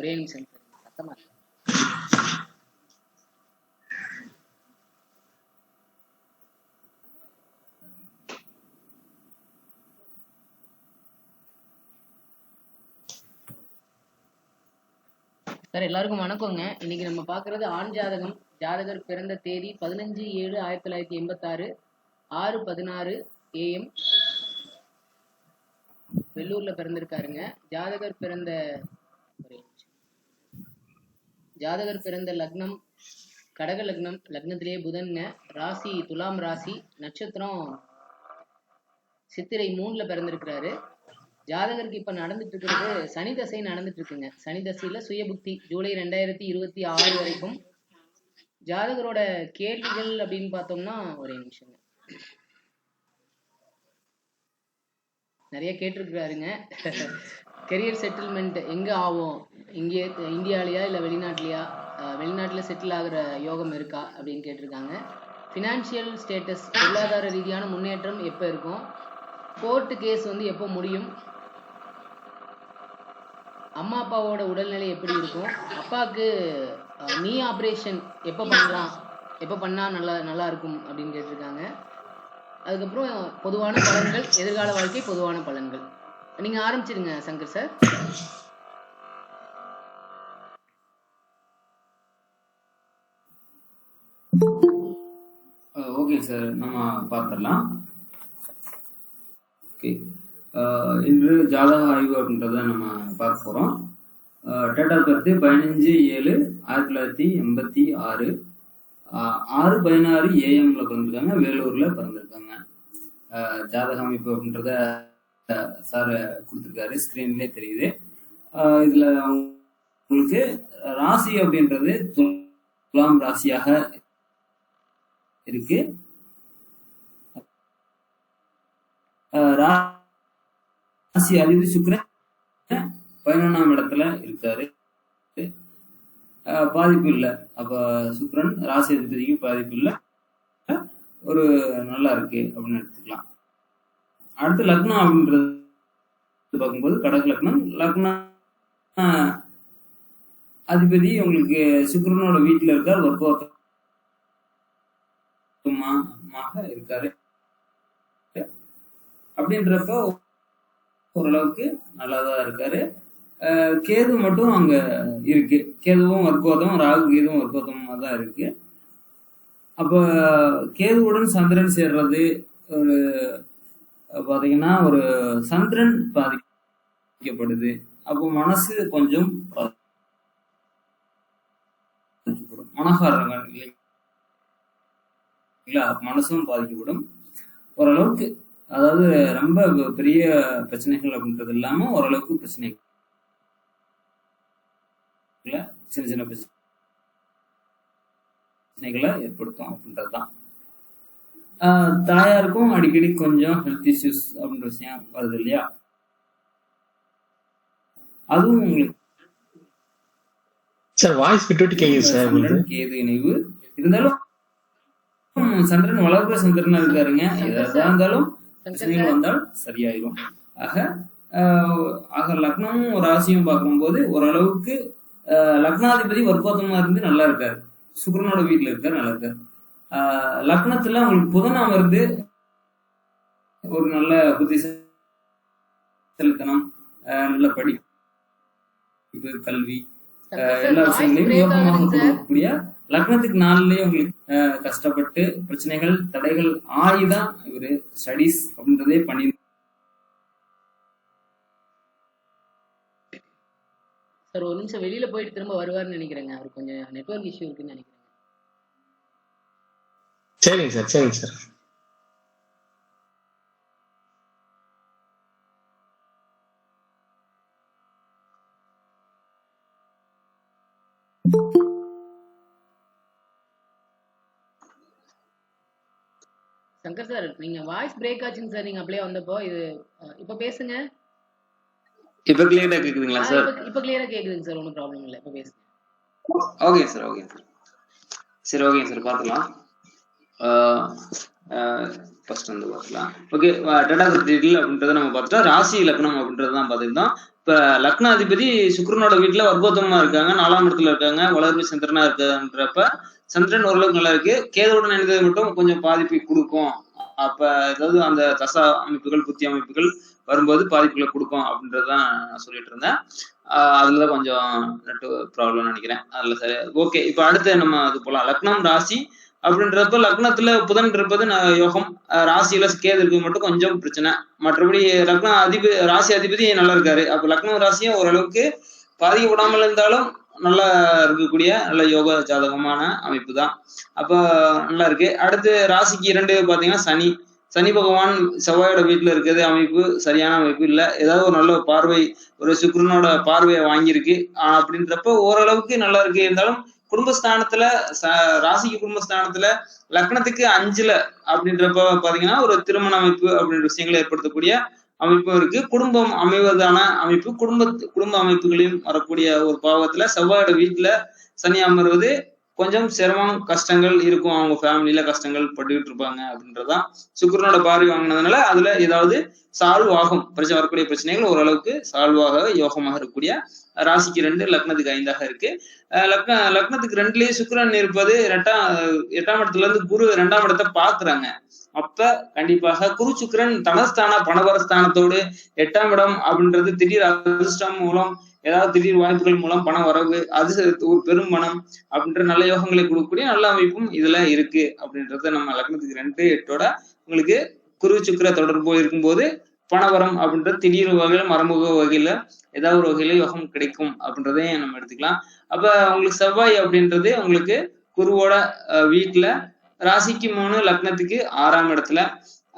ஒரே நிமிஷம் சத்தமா இருக்கு. சார் எல்லாருக்கும் வணக்கங்க. இன்னைக்கு நம்ம பாக்குறது ஆண் ஜாதகம். ஜாதகர் பிறந்த தேதி 15/7/1986 6:16 AM வெள்ளூர்ல பிறந்திருக்காருங்க. ஜாதகர் பிறந்த லக்னம் கடக லக்னம், லக்னத்திலேயே புதன்ங்க. ராசி துலாம் ராசி, நட்சத்திரம் சித்திரை 3ல பிறந்திருக்கிறாரு. ஜாதகருக்கு இப்ப நடந்துட்டு இருக்கிறது சனி தசை நடந்துட்டு இருக்குங்க. சனி தசையில சுயபுக்தி ஜூலை 2026 வரைக்கும். ஜாதகரோட கேள்விகள் அப்படின்னு பார்த்தோம்னா ஒரே நிமிஷங்க, நிறைய கேட்டிருக்கிறாருங்க. கெரியர் செட்டில்மெண்ட் எங்க ஆகும், இங்கே இந்தியாலயா இல்ல வெளிநாட்டிலயா, வெளிநாட்டுல செட்டில் ஆகுற யோகம் இருக்கா அப்படின்னு கேட்டிருக்காங்க. பினான்சியல் ஸ்டேட்டஸ் பொருளாதார ரீதியான முன்னேற்றம் எப்ப இருக்கும், கோர்ட்டு கேஸ் எப்போ முடியும், அம்மா அப்பாவோட உடல்நிலை எப்படி இருக்கும், அப்பாவுக்கு நீ ஆப்ரேஷன் எப்போ பண்ணலாம், எப்போ பண்ணா நல்லா இருக்கும் அப்படின்னு கேட்டிருக்காங்க. அதுக்கப்புறம் பொதுவான பலன்கள், எதிர்கால வாழ்க்கை பொதுவான பலன்கள். நீங்க ஆரம்பிச்சிருங்க சங்கர் சார். ஓகே சார், நம்ம பார்த்துடலாம். ஓகே, இன்று ஜாதக ஆய்வு அப்படின்றத நம்ம பார்க்க போறோம். டேட் ஆஃப் பர்த் 15/7/1986 6:16 AM பிறந்திருக்காங்க. வேலூர்ல பிறந்திருக்காங்க. ஜாதக அமைப்பு அப்படின்றத சார் கொடுத்துருக்காரு, ஸ்கிரீன்லேயே தெரியுது. இதுல உங்களுக்கு ராசி அப்படின்றது துலாம் ராசியாக இருக்கு. ராசி அதிபதி சுக்கிரன் 11ஆம் இடத்துல இருக்காரு. பாதிப்பு இல்லை. அப்ப சுக்கிரன் ராசி அதிபதிக்கு பாதிப்பு இல்லை, ஒரு நல்லா இருக்கு அப்படின்னு எடுத்துக்கலாம். அடுத்து லக்னம் அப்படின்றது பார்க்கும்போது கடக லக்னம். லக்னம் அதிபதி உங்களுக்கு சுக்கிரனோட வீட்டுல இருக்கார், வர்க்கோத்தமாக இருக்காரு. அப்படின்றப்ப ஓரளவுக்கு நல்லாதான் இருக்காரு. கேது மட்டும் அங்க இருக்கு. கேதுவும் வர்க்கோதம், ராகு கேதுவும் வர்க்கோதமா தான் இருக்கு. அப்ப கேதுவுடன் சந்திரன் சேர்றது ஒரு பாத்தீங்கன்னா ஒரு சந்திரன் பாதிக்கப்படுது. அப்போ மனசு கொஞ்சம் பாதிக்கப்படும். மனகாரங்கள் இல்லைங்களா, மனசும் பாதிக்கப்படும் ஓரளவுக்கு. அதாவது ரொம்ப பெரிய பிரச்சனைகள் அப்படின்றது இல்லாம ஓரளவுக்கு பிரச்சனைகள், சின்ன சின்ன பிரச்சனைகளை ஏற்படுத்தும் அப்படின்றதுதான். தாயாருக்கும் அடிக்கடி கொஞ்சம் ஹெல்த் இஷ்யூஸ் அப்படின்ற விஷயம் வருது இல்லையா, அதுவும் உங்களுக்கு கேது இணைவு இருந்தாலும் சந்திரன் வளர்க்கிற சந்திரனா இருக்காருங்க. எதா இருந்தாலும் பிரச்சனைகள் வந்தால் சரியாயிரும். ஆக லக்னமும் ராசியும் பார்க்கும்போது ஓரளவுக்கு லக்னாதிபதி வர்க்கோத்தமா இருந்து நல்லா இருக்காரு, சுக்கிரனோட வீட்டுல இருக்காரு, நல்லா இருக்காரு. லக்னத்துல உங்களுக்கு புதன் அமர்ந்து ஒரு நல்ல புத்திசாலித்தனம், நல்ல படிப்பு, கல்வி, எல்லா விஷயங்களையும் யோகமாக கொடுக்கக்கூடிய லக்னத்துக்கு 4லயே உங்களுக்கு கஷ்டப்பட்டு பிரச்சனைகள் தடைகள் ஆகிதான் இவரு ஸ்டடீஸ் அப்படின்றதே பண்ணி. சார் ஒரு நிமிஷம் வெளியில போயிட்டு திரும்ப வருவாருன்னு நினைக்கிறேங்க. அவர் கொஞ்சம் நெட்வொர்க் இஷ்யூ இருக்குன்னு நினைக்கிறேன். சரிங்க சார், சரிங்க சார். சங்கர் சார் நீங்க வாய்ஸ் பிரேக் ஆச்சுங்க சார். நீங்க அப்படியே வந்தப்போ இது இப்ப பேசுங்க. இப்ப கிளியரா கேக்குதுங்களா சார்? இப்ப கிளியரா கேக்குதுங்க சார், ஒன்றும் ப்ராப்ளம் இல்லை. இப்ப பேசுங்க. Okay sir, okay sir. சரி, ஓகே சார், பார்த்துக்கலாம். ஃபர்ஸ்ட் வந்து பார்த்துக்கலாம். Okay, date of birth detail அப்படின்றத நம்ம பார்த்துட்டோம். ராசி லக்னம் அப்படின்றத தான் பார்த்துருந்தோம். இப்ப லக்னாதிபதி சுக்கிரனோட வீட்டுல வர்க்கோத்தமா இருக்காங்க, 4ஆம் இடத்துல இருக்காங்க, வளர்வு சந்திரனா இருக்கான்றப்ப சந்திரன் ஓரளவுக்கு நல்லா இருக்கு. கேதுவுடன் இணைந்தது மட்டும் கொஞ்சம் பாதிப்பை கொடுக்கும். அப்ப ஏதாவது அந்த தசா அமைப்புகள் புத்தி அமைப்புகள் வரும்போது பாதிப்புகளை கொடுக்கும் அப்படின்றதுதான் நான் சொல்லிட்டு இருந்தேன். அதுலதான் கொஞ்சம் நெட் ப்ராப்ளம் நினைக்கிறேன். அதுல சரி, ஓகே. இப்ப அடுத்து நம்ம அது போலாம். லக்னம் ராசி அப்படின்றப்ப லக்னத்துல புதன் இருப்பது யோகம், ராசியில கேது இருக்கிறது மட்டும் கொஞ்சம் பிரச்சனை. மற்றபடி லக்னம் ராசி அதிபதி நல்லா இருக்காரு. அப்ப லக்னம் ராசியும் ஓரளவுக்கு பாதிக்கப்படாமல் இருந்தாலும் நல்லா இருக்கக்கூடிய நல்ல யோக ஜாதகமான அமைப்பு தான். அப்ப நல்லா இருக்கு. அடுத்து ராசிக்கு 2 பாத்தீங்கன்னா சனி பகவான் செவ்வாயோட வீட்டுல இருக்கிறது அமைப்பு சரியான அமைப்பு இல்ல. ஏதாவது ஒரு நல்ல பார்வை, ஒரு சுக்கிரனோட பார்வையை வாங்கியிருக்கு அப்படின்றப்ப ஓரளவுக்கு நல்லா இருக்கு. இருந்தாலும் குடும்பஸ்தானத்துல ராசிக்கு குடும்பஸ்தானத்துல லக்னத்துக்கு 5ல அப்படின்றப்ப பாத்தீங்கன்னா ஒரு திருமண அமைப்பு அப்படின்ற விஷயங்களை ஏற்படுத்தக்கூடிய அமைப்பும் இருக்கு. குடும்பம் அமைவதான அமைப்பு, குடும்ப அமைப்புகளையும் வரக்கூடிய ஒரு பாவத்துல செவ்வாயோட வீட்டுல சனி அமர்வது கொஞ்சம் சிரமம் கஷ்டங்கள் இருக்கும். அவங்க ஃபேமிலியில கஷ்டங்கள் பட்டுக்கிட்டு இருப்பாங்க அப்படின்றதான். சுக்கிரனோட பார்வை வாங்கினதுனால அதுல ஏதாவது சால்வ் ஆகும். வரக்கூடிய பிரச்சனைகள் ஓரளவுக்கு சால்வாக யோகமாக இருக்கக்கூடிய ராசிக்கு 2, லக்னத்துக்கு 5ஆக இருக்கு. லக்னத்துக்கு 2லயே சுக்கிரன் இருப்பது 8ஆம் இடத்துல இருந்து குரு 2ஆம் இடத்தை பாக்குறாங்க. அப்ப கண்டிப்பாக குரு சுக்கிரன் தனஸ்தான பணவரஸ்தானத்தோடு 8ஆம் இடம் அப்படின்றது திடீர் அதிர்ஷ்டம் மூலம், ஏதாவது திடீர் வாய்ப்புகள் மூலம் பணம் வரவு, அது ஒரு பெரும் பணம் அப்படின்ற நல்ல யோகங்களை கொடுக்கக்கூடிய நல்ல அமைப்பும் இதுல இருக்கு அப்படின்றத நம்ம லக்னத்துக்கு 2, 8ஓட உங்களுக்கு குரு சுக்கிர தொடர்பு இருக்கும்போது பணவரம் அப்படின்றது திடீர் வகையில மறைமுக வகையில ஏதாவது ஒரு வகையில யோகம் கிடைக்கும் அப்படின்றதையும் நம்ம எடுத்துக்கலாம். அப்ப உங்களுக்கு செவ்வாய் அப்படின்றது உங்களுக்கு குருவோட வீட்டுல ராசிக்கு 3, லக்னத்துக்கு 6ஆம் இடத்துல.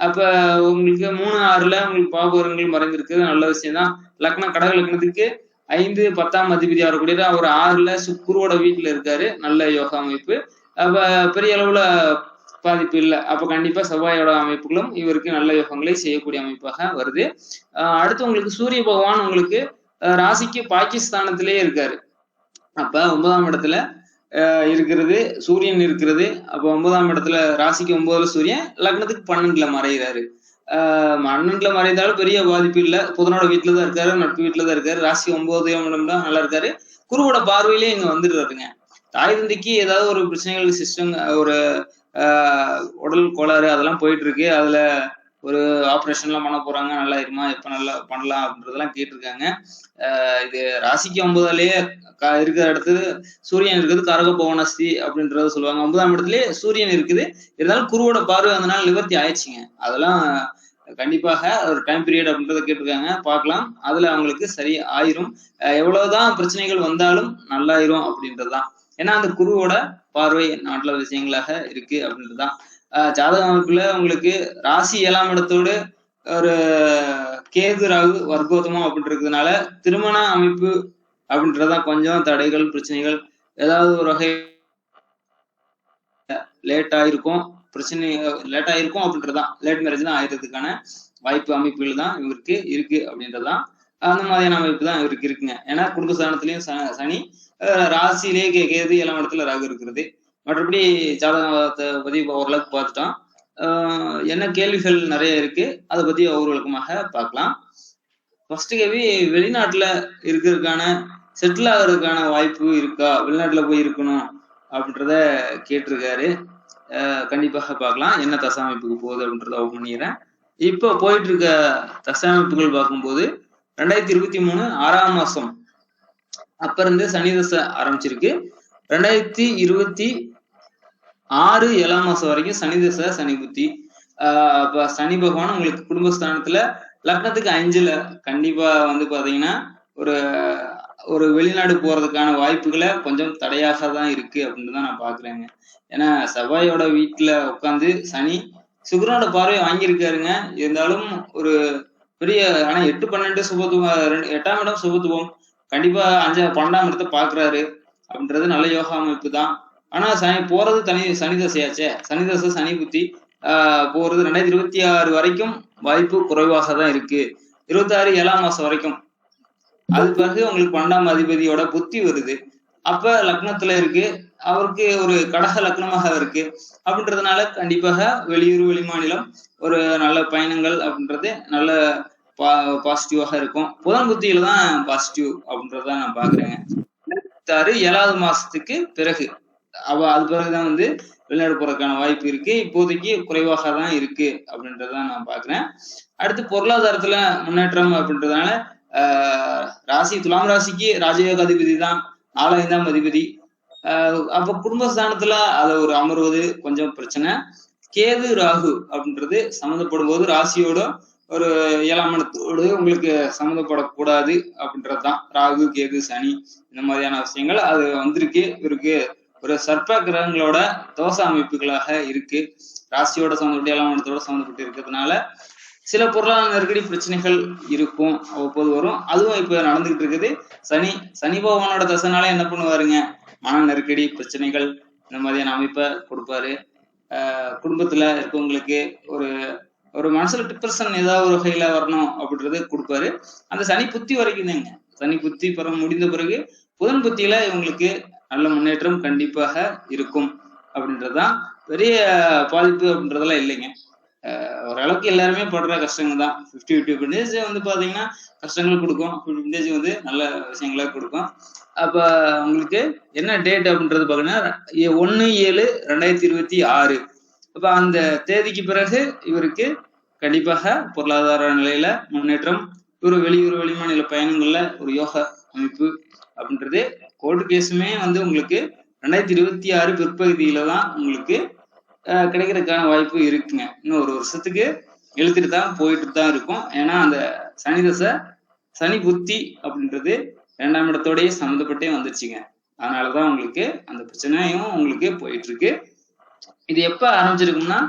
அப்ப உங்களுக்கு 3, 6ல உங்களுக்கு பாபுரங்கள் மறைஞ்சிருக்கிறது நல்ல விஷயம் தான். கடக லக்னத்துக்கு 5, 10ஆம் அதிபதி வரக்கூடியது அவர் 6ல குருவோட வீட்டுல இருக்காரு. நல்ல யோகா அமைப்பு. அப்ப பெரிய அளவுல பாதிப்பு இல்லை. அப்ப கண்டிப்பா செவ்வாயோட அமைப்புகளும் இவருக்கு நல்ல யோகங்களை செய்யக்கூடிய அமைப்பாக வருது. அடுத்து உங்களுக்கு சூரிய பகவான் உங்களுக்கு ராசிக்கு பாகிஸ்தானத்திலேயே இருக்காரு. அப்ப 9ஆம் இடத்துல இருக்கிறது சூரியன் இருக்கிறது. அப்ப 9ஆம் இடத்துல ராசிக்கு 9ல சூரியன், லக்னத்துக்கு 12ல மறைகிறாரு. 12ல மறைந்தாலும் பெரிய பாதிப்பு இல்லை. புதனோட வீட்டுலதான் இருக்காரு, நட்பு வீட்டுலதான் இருக்காரு. ராசி 9ஆம் இடம் தான் நல்லா இருக்காரு. குருவோட பார்வையிலே இங்க வந்துடுறாருங்க. தாய் தந்தைக்கு ஏதாவது ஒரு பிரச்சனைகள் சிஸ்டம், ஒரு உடல் கோளாறு அதெல்லாம் போயிட்டு இருக்கு. அதுல ஒரு ஆப்ரேஷன் எல்லாம் பண்ண போறாங்க. நல்லா இருமா, எப்ப நல்லா பண்ணலாம் அப்படின்றதெல்லாம் கேட்டிருக்காங்க. இது ராசிக்கு 9லயே இருக்கிற இடத்துல சூரியன் இருக்குது, கரக பவனஸ்தி அப்படின்றத சொல்லுவாங்க. 9ஆம் இடத்துலயே சூரியன் இருக்குது. இருந்தாலும் குருவோட பார்வை அதனால நிவர்த்தி ஆயிடுச்சுங்க. அதெல்லாம் கண்டிப்பாக ஒரு டைம் பீரியட் அப்படின்றத கேட்டிருக்காங்க, பார்க்கலாம். அதுல அவங்களுக்கு சரி ஆயிரும். எவ்வளவுதான் பிரச்சனைகள் வந்தாலும் நல்லாயிரும் அப்படின்றதுதான். ஏன்னா அந்த குருவோட பார்வை நல்ல விஷயங்களாக இருக்கு அப்படின்றதுதான். ஜாதக அமைப்புல உங்களுக்கு ராசி 7ஆம் இடத்தோடு ஒரு கேது ராகு வர்க்கோத்தமம் அப்படின்னு இருக்கிறதுனால திருமண அமைப்பு அப்படின்றதான் கொஞ்சம் தடைகள் பிரச்சனைகள் ஏதாவது ஒரு வகை லேட் ஆயிருக்கும். பிரச்சனை லேட் ஆயிருக்கும் அப்படின்றதுதான். லேட் மேரேஜ் தான் ஆயிரத்துக்கான வாய்ப்பு அமைப்புகள் தான் இவருக்கு இருக்கு அப்படின்றதுதான். அந்த மாதிரியான அமைப்பு தான் இவருக்கு இருக்குங்க. ஏன்னா குடும்பஸ்தானத்திலயும் சனி, ராசியிலேயே கேது, 7ஆம் இடத்துல ராகு இருக்கிறது. மற்றபடி ஜாதகத்தை பத்தி ஓரளவுக்கு பார்த்துட்டோம். என்ன கேள்விகள் நிறைய இருக்கு, அதை பத்தி ஒவ்வொரு விளக்கமாக பார்க்கலாம். ஃபர்ஸ்ட் கேள்வி, வெளிநாட்டுல இருக்கிறதுக்கான செட்டில் ஆகிறதுக்கான வாய்ப்பு இருக்கா, வெளிநாட்டுல போய் இருக்கணும் அப்படின்றத கேட்டிருக்காரு. கண்டிப்பாக பார்க்கலாம். என்ன தசை அமைப்புக்கு போகுது அப்படின்றத ஓப்பன் பண்ணிக்கிறேன். இப்போ போயிட்டு இருக்க தசை அமைப்புகள் பார்க்கும்போது 2023 6ஆம் மாசம் அப்ப இருந்து சனி தசை ஆரம்பிச்சிருக்கு. 2026 7ஆம் மாசம் வரைக்கும் சனி தசை, சனி புத்தி. அப்ப சனி பகவான் உங்களுக்கு குடும்பஸ்தானத்துல லக்னத்துக்கு 5ல கண்டிப்பா பாத்தீங்கன்னா ஒரு வெளிநாடு போறதுக்கான வாய்ப்புகளை கொஞ்சம் தடையாக தான் இருக்கு அப்படின்னு தான் நான் பாக்குறேங்க. ஏன்னா செவ்வாயோட வீட்டுல உட்காந்து சனி சுக்கிரனோட பார்வை வாங்கியிருக்காருங்க. இருந்தாலும் ஒரு பெரிய, ஆனா 8, 12 சுபத்துவம், 8ஆம் இடம் சுபத்துவம், கண்டிப்பா 12ஆம் இடத்தை பாக்குறாரு அப்படின்றது நல்ல யோகா அமைப்பு தான். ஆனா சனி போறது சனி தசையாச்சே, சனி தசை சனி புத்தி போறது 2026 வரைக்கும் வாய்ப்பு குறைவாக தான் இருக்கு. 26 7ஆம் மாசம் வரைக்கும். அது பிறகு உங்களுக்கு 12ஆம் அதிபதியோட புத்தி வருது. அப்ப லக்னத்துல இருக்கு, அவருக்கு ஒரு கடக லக்னமாக இருக்கு அப்படின்றதுனால கண்டிப்பாக வெளியூர் வெளிமாநிலம் ஒரு நல்ல பயணங்கள் அப்படின்றது நல்ல பாசிட்டிவாக இருக்கும். புதன் புத்தியில தான் பாசிட்டிவ் அப்படின்றதான் நான் பாக்குறேங்க. 7வது மாசத்துக்கு பிறகு அது பிறகுதான் வந்து வெளிநாடு போறதுக்கான வாய்ப்பு இருக்கு. இப்போதைக்கு குறைவாக தான் இருக்கு அப்படின்றதான் நான் பாக்குறேன். அடுத்து பொருளாதாரத்துல முன்னேற்றம் அப்படின்றதுனால ராசி துலாம் ராசிக்கு ராஜயோக அதிபதி தான் 4 அதிபதி. அப்ப குடும்பஸ்தானத்துல அதை ஒரு அமர்வது கொஞ்சம் பிரச்சனை. கேது ராகு அப்படின்றது சம்மந்தப்படும் போது ராசியோட ஒரு 7ஆம் இடத்தோடு உங்களுக்கு சம்மந்தப்படக்கூடாது அப்படின்றதுதான். ராகு கேது சனி இந்த மாதிரியான விஷயங்கள் அது வந்திருக்கு. இவருக்கு ஒரு சர்ப்ப கிரகங்களோட தோசை அமைப்புகளாக இருக்கு. ராசியோட சம்மந்தப்பட்டு 7ஆம் இடத்தோட சம்மந்தப்பட்டு இருக்கிறதுனால சில பொருளாதார நெருக்கடி பிரச்சனைகள் இருக்கும், அவ்வப்போது வரும். அதுவும் இப்ப நடந்துகிட்டு இருக்குது. சனி பகவானோட தசைனால என்ன பண்ணுவாருங்க, மன நெருக்கடி பிரச்சனைகள் இந்த மாதிரியான அமைப்பை கொடுப்பாரு. குடும்பத்துல இருக்கவங்களுக்கு ஒரு ஒரு மனசுல டிப்ரெஷன் ஏதாவது ஒரு வகையில வரணும் அப்படின்றது கொடுப்பாரு. அந்த சனி புத்தி வரைக்கும் தாங்க. சனி புத்தி முடிந்த பிறகு புதன் புத்தியில இவங்களுக்கு நல்ல முன்னேற்றம் கண்டிப்பாக இருக்கும் அப்படின்றதுதான். பெரிய பாதிப்பு அப்படின்றதெல்லாம் இல்லைங்க. ஓரளவுக்கு எல்லாருமே படுற கஷ்டங்கள் தான். 50% வந்து பாத்தீங்கன்னா கஷ்டங்கள் கொடுக்கும், 50% வந்து நல்ல விஷயங்களா கொடுக்கும். அப்ப உங்களுக்கு என்ன டேட் அப்படின்றது பாத்தீங்கன்னா 1/7/2026. அப்ப அந்த தேதிக்கு பிறகு இவருக்கு கண்டிப்பாக பொருளாதார நிலையில முன்னேற்றம். இவரு வெளியூர் வெளிமாநில பயணங்கள்ல ஒரு யோக அமைப்பு அப்படின்றது. கோர்ட்டு கேஸுமே வந்து உங்களுக்கு 2026 பிற்பகுதியில தான் உங்களுக்கு கிடைக்கிறதுக்கான வாய்ப்பு இருக்குங்க. இன்னும் ஒரு வருஷத்துக்கு இழுத்துட்டு தான் போயிட்டு தான் இருக்கும். ஏன்னா அந்த சனி தசை சனி புத்தி அப்படின்றது 2ஆம் இடத்தோடய சம்மந்தப்பட்டே வந்துருச்சுங்க. அதனாலதான் உங்களுக்கு அந்த பிரச்சனையும் உங்களுக்கு போயிட்டு இருக்கு. இது எப்ப ஆரம்பிச்சிருக்கும்னா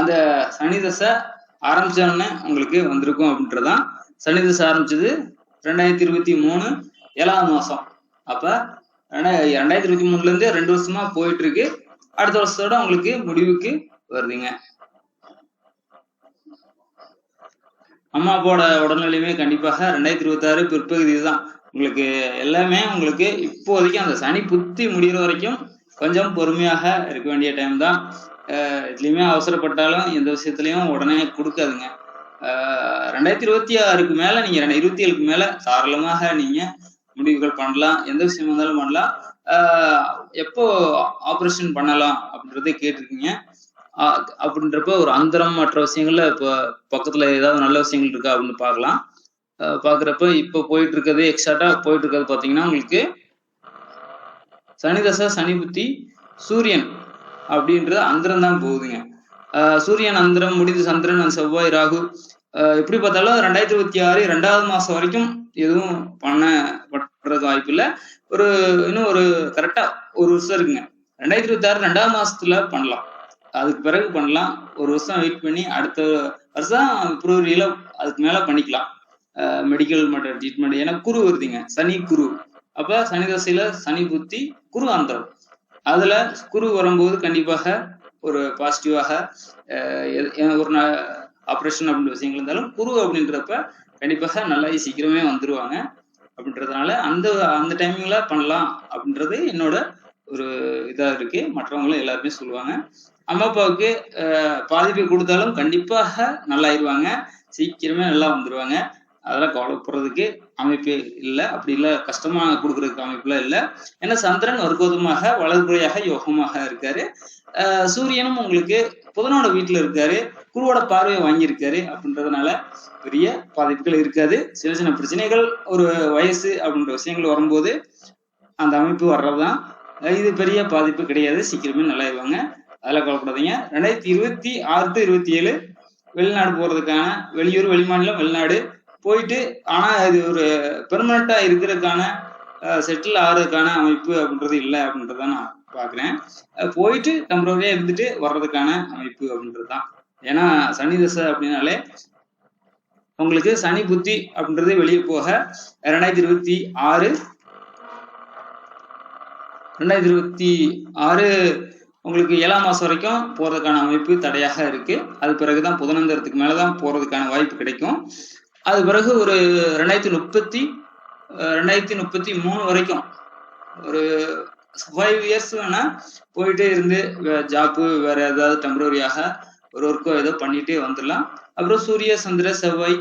அந்த சனி தசை ஆரம்பிச்சோடனே உங்களுக்கு வந்திருக்கும் அப்படின்றதான். சனி தசை ஆரம்பிச்சது 2023 7ஆம் மாசம். அப்ப 2023 இருந்து 2 வருஷமா போயிட்டு இருக்கு. அடுத்த வருஷத்தோட உங்களுக்கு முடிவுக்கு வருதுங்க. அம்மா அப்பாவோட உடல்நிலையுமே கண்டிப்பாக 2026 பிற்பகுதி தான் உங்களுக்கு எல்லாமே. உங்களுக்கு இப்போதைக்கு அந்த சனி புத்தி முடிகிற வரைக்கும் கொஞ்சம் பொறுமையாக இருக்க வேண்டிய டைம் தான். இதுலயுமே அவசரப்பட்டாலும் எந்த விஷயத்துலயும் உடனே கொடுக்காதுங்க. 2026க்கு மேல நீங்க 2027க்கு மேல தாராளமாக நீங்க முடிவுகள் பண்ணலாம். எந்த விஷயம் இருந்தாலும் பண்ணலாம். எப்போ ஆப்ரேஷன் பண்ணலாம் அப்படின்றத கேட்டிருக்கீங்க. அப்படின்றப்ப ஒரு அந்தரம் மற்ற விஷயங்கள்ல இப்போ பக்கத்துல ஏதாவது நல்ல விஷயங்கள் இருக்கா அப்படின்னு பார்க்கலாம். பாக்குறப்ப இப்ப போயிட்டு இருக்கிறது எக்ஸாக்டா போயிட்டு இருக்கிறது பாத்தீங்கன்னா உங்களுக்கு சனி தசை சனி புத்தி சூரியன் அப்படின்றது அந்தரம் தான் போகுதுங்க. சூரியன் அந்தரம் முடிந்து சந்திரன் செவ்வாய் ராகு எப்படி பார்த்தாலும் 2026 2வது மாசம் வரைக்கும் எதுவும் பண்றதுக்கு வாய்ப்பு இல்லை. இன்னும் ஒரு கரெக்டா ஒரு வருஷம் இருக்குங்க. 2026 2வது மாசத்துல பண்ணலாம். அதுக்கு பிறகு பண்ணலாம். ஒரு வருஷம் வெயிட் பண்ணி அடுத்த வருஷம் பிப்ரவரியில அதுக்கு மேல பண்ணிக்கலாம். மெடிக்கல் மற்றும் ட்ரீட்மெண்ட். ஏன்னா குரு வருதுங்க, சனி குரு. அப்ப சனி தசையில சனி புத்தி குரு அந்தரம். அதுல குரு வரும்போது கண்டிப்பாக ஒரு பாசிட்டிவாக ஒரு ஆப்ரேஷன் அப்படின்ற விஷயங்கள் இருந்தாலும் குரு அப்படின்றப்ப கண்டிப்பாக நல்லா சீக்கிரமே வந்துருவாங்க அப்படின்றதுனால அந்த டைமிங்ல பண்ணலாம் அப்படின்றது என்னோட ஒரு இதா இருக்கு. மற்றவங்களும் எல்லாருமே சொல்லுவாங்க. அம்மா அப்பாவுக்கு பாதிப்பு கொடுத்தாலும் கண்டிப்பாக நல்லாயிருவாங்க, சீக்கிரமே நல்லா வந்துருவாங்க. அதெல்லாம் கவலைப்படுறதுக்கு அமைப்பு இல்லை. அப்படி இல்லை கஷ்டமா கொடுக்கறதுக்கு அமைப்புலாம் இல்லை. ஏன்னா சந்திரன் வர்க்கோதமாக வலதுபுறையாக யோகமாக இருக்காரு. சூரியனும் உங்களுக்கு புதனோட வீட்டுல இருக்காரு, குருவோட பார்வையை வாங்கியிருக்காரு. அப்படின்றதுனால பெரிய பாதிப்புகள் இருக்காது. சின்ன சின்ன பிரச்சனைகள் ஒரு வயசு அப்படின்ற விஷயங்கள் வரும்போது அந்த அமைப்பு வர்றதுதான். இது பெரிய பாதிப்பு கிடையாது, சீக்கிரமே நல்லாயிருவாங்க. அதெல்லாம் கவலைப்படாதீங்க. 2026 to 27 வெளிநாடு போறதுக்கான வெளியூர் வெளிமாநிலம் வெளிநாடு போயிட்டு, ஆனா இது ஒரு பெர்மனண்டா இருக்கிறதுக்கான செட்டில் ஆகிறதுக்கான அமைப்பு அப்படின்றது இல்லை அப்படின்றத நான் பாக்குறேன். போயிட்டு டெம்பரரியா இருந்துட்டு வர்றதுக்கான அமைப்பு அப்படின்றது தான். ஏன்னா சனி தசை அப்படின்னாலே உங்களுக்கு சனி புத்தி அப்படின்றது வெளியே போக 2026 உங்களுக்கு 7ஆம் மாசம் வரைக்கும் போறதுக்கான அமைப்பு தடையாக இருக்கு. அது பிறகுதான் புதனந்தரத்துக்கு மேலதான் போறதுக்கான வாய்ப்பு கிடைக்கும். அது பிறகு ஒரு 2033 வரைக்கும் ஒரு 5 years வேணா போயிட்டே இருந்து ஜாப்பு வேற ஏதாவது டெம்பரரியாக ஒரு ஒர்க்கோ ஏதோ பண்ணிட்டே வந்துடலாம். அப்புறம் சூரிய சந்திர செவ்வாய்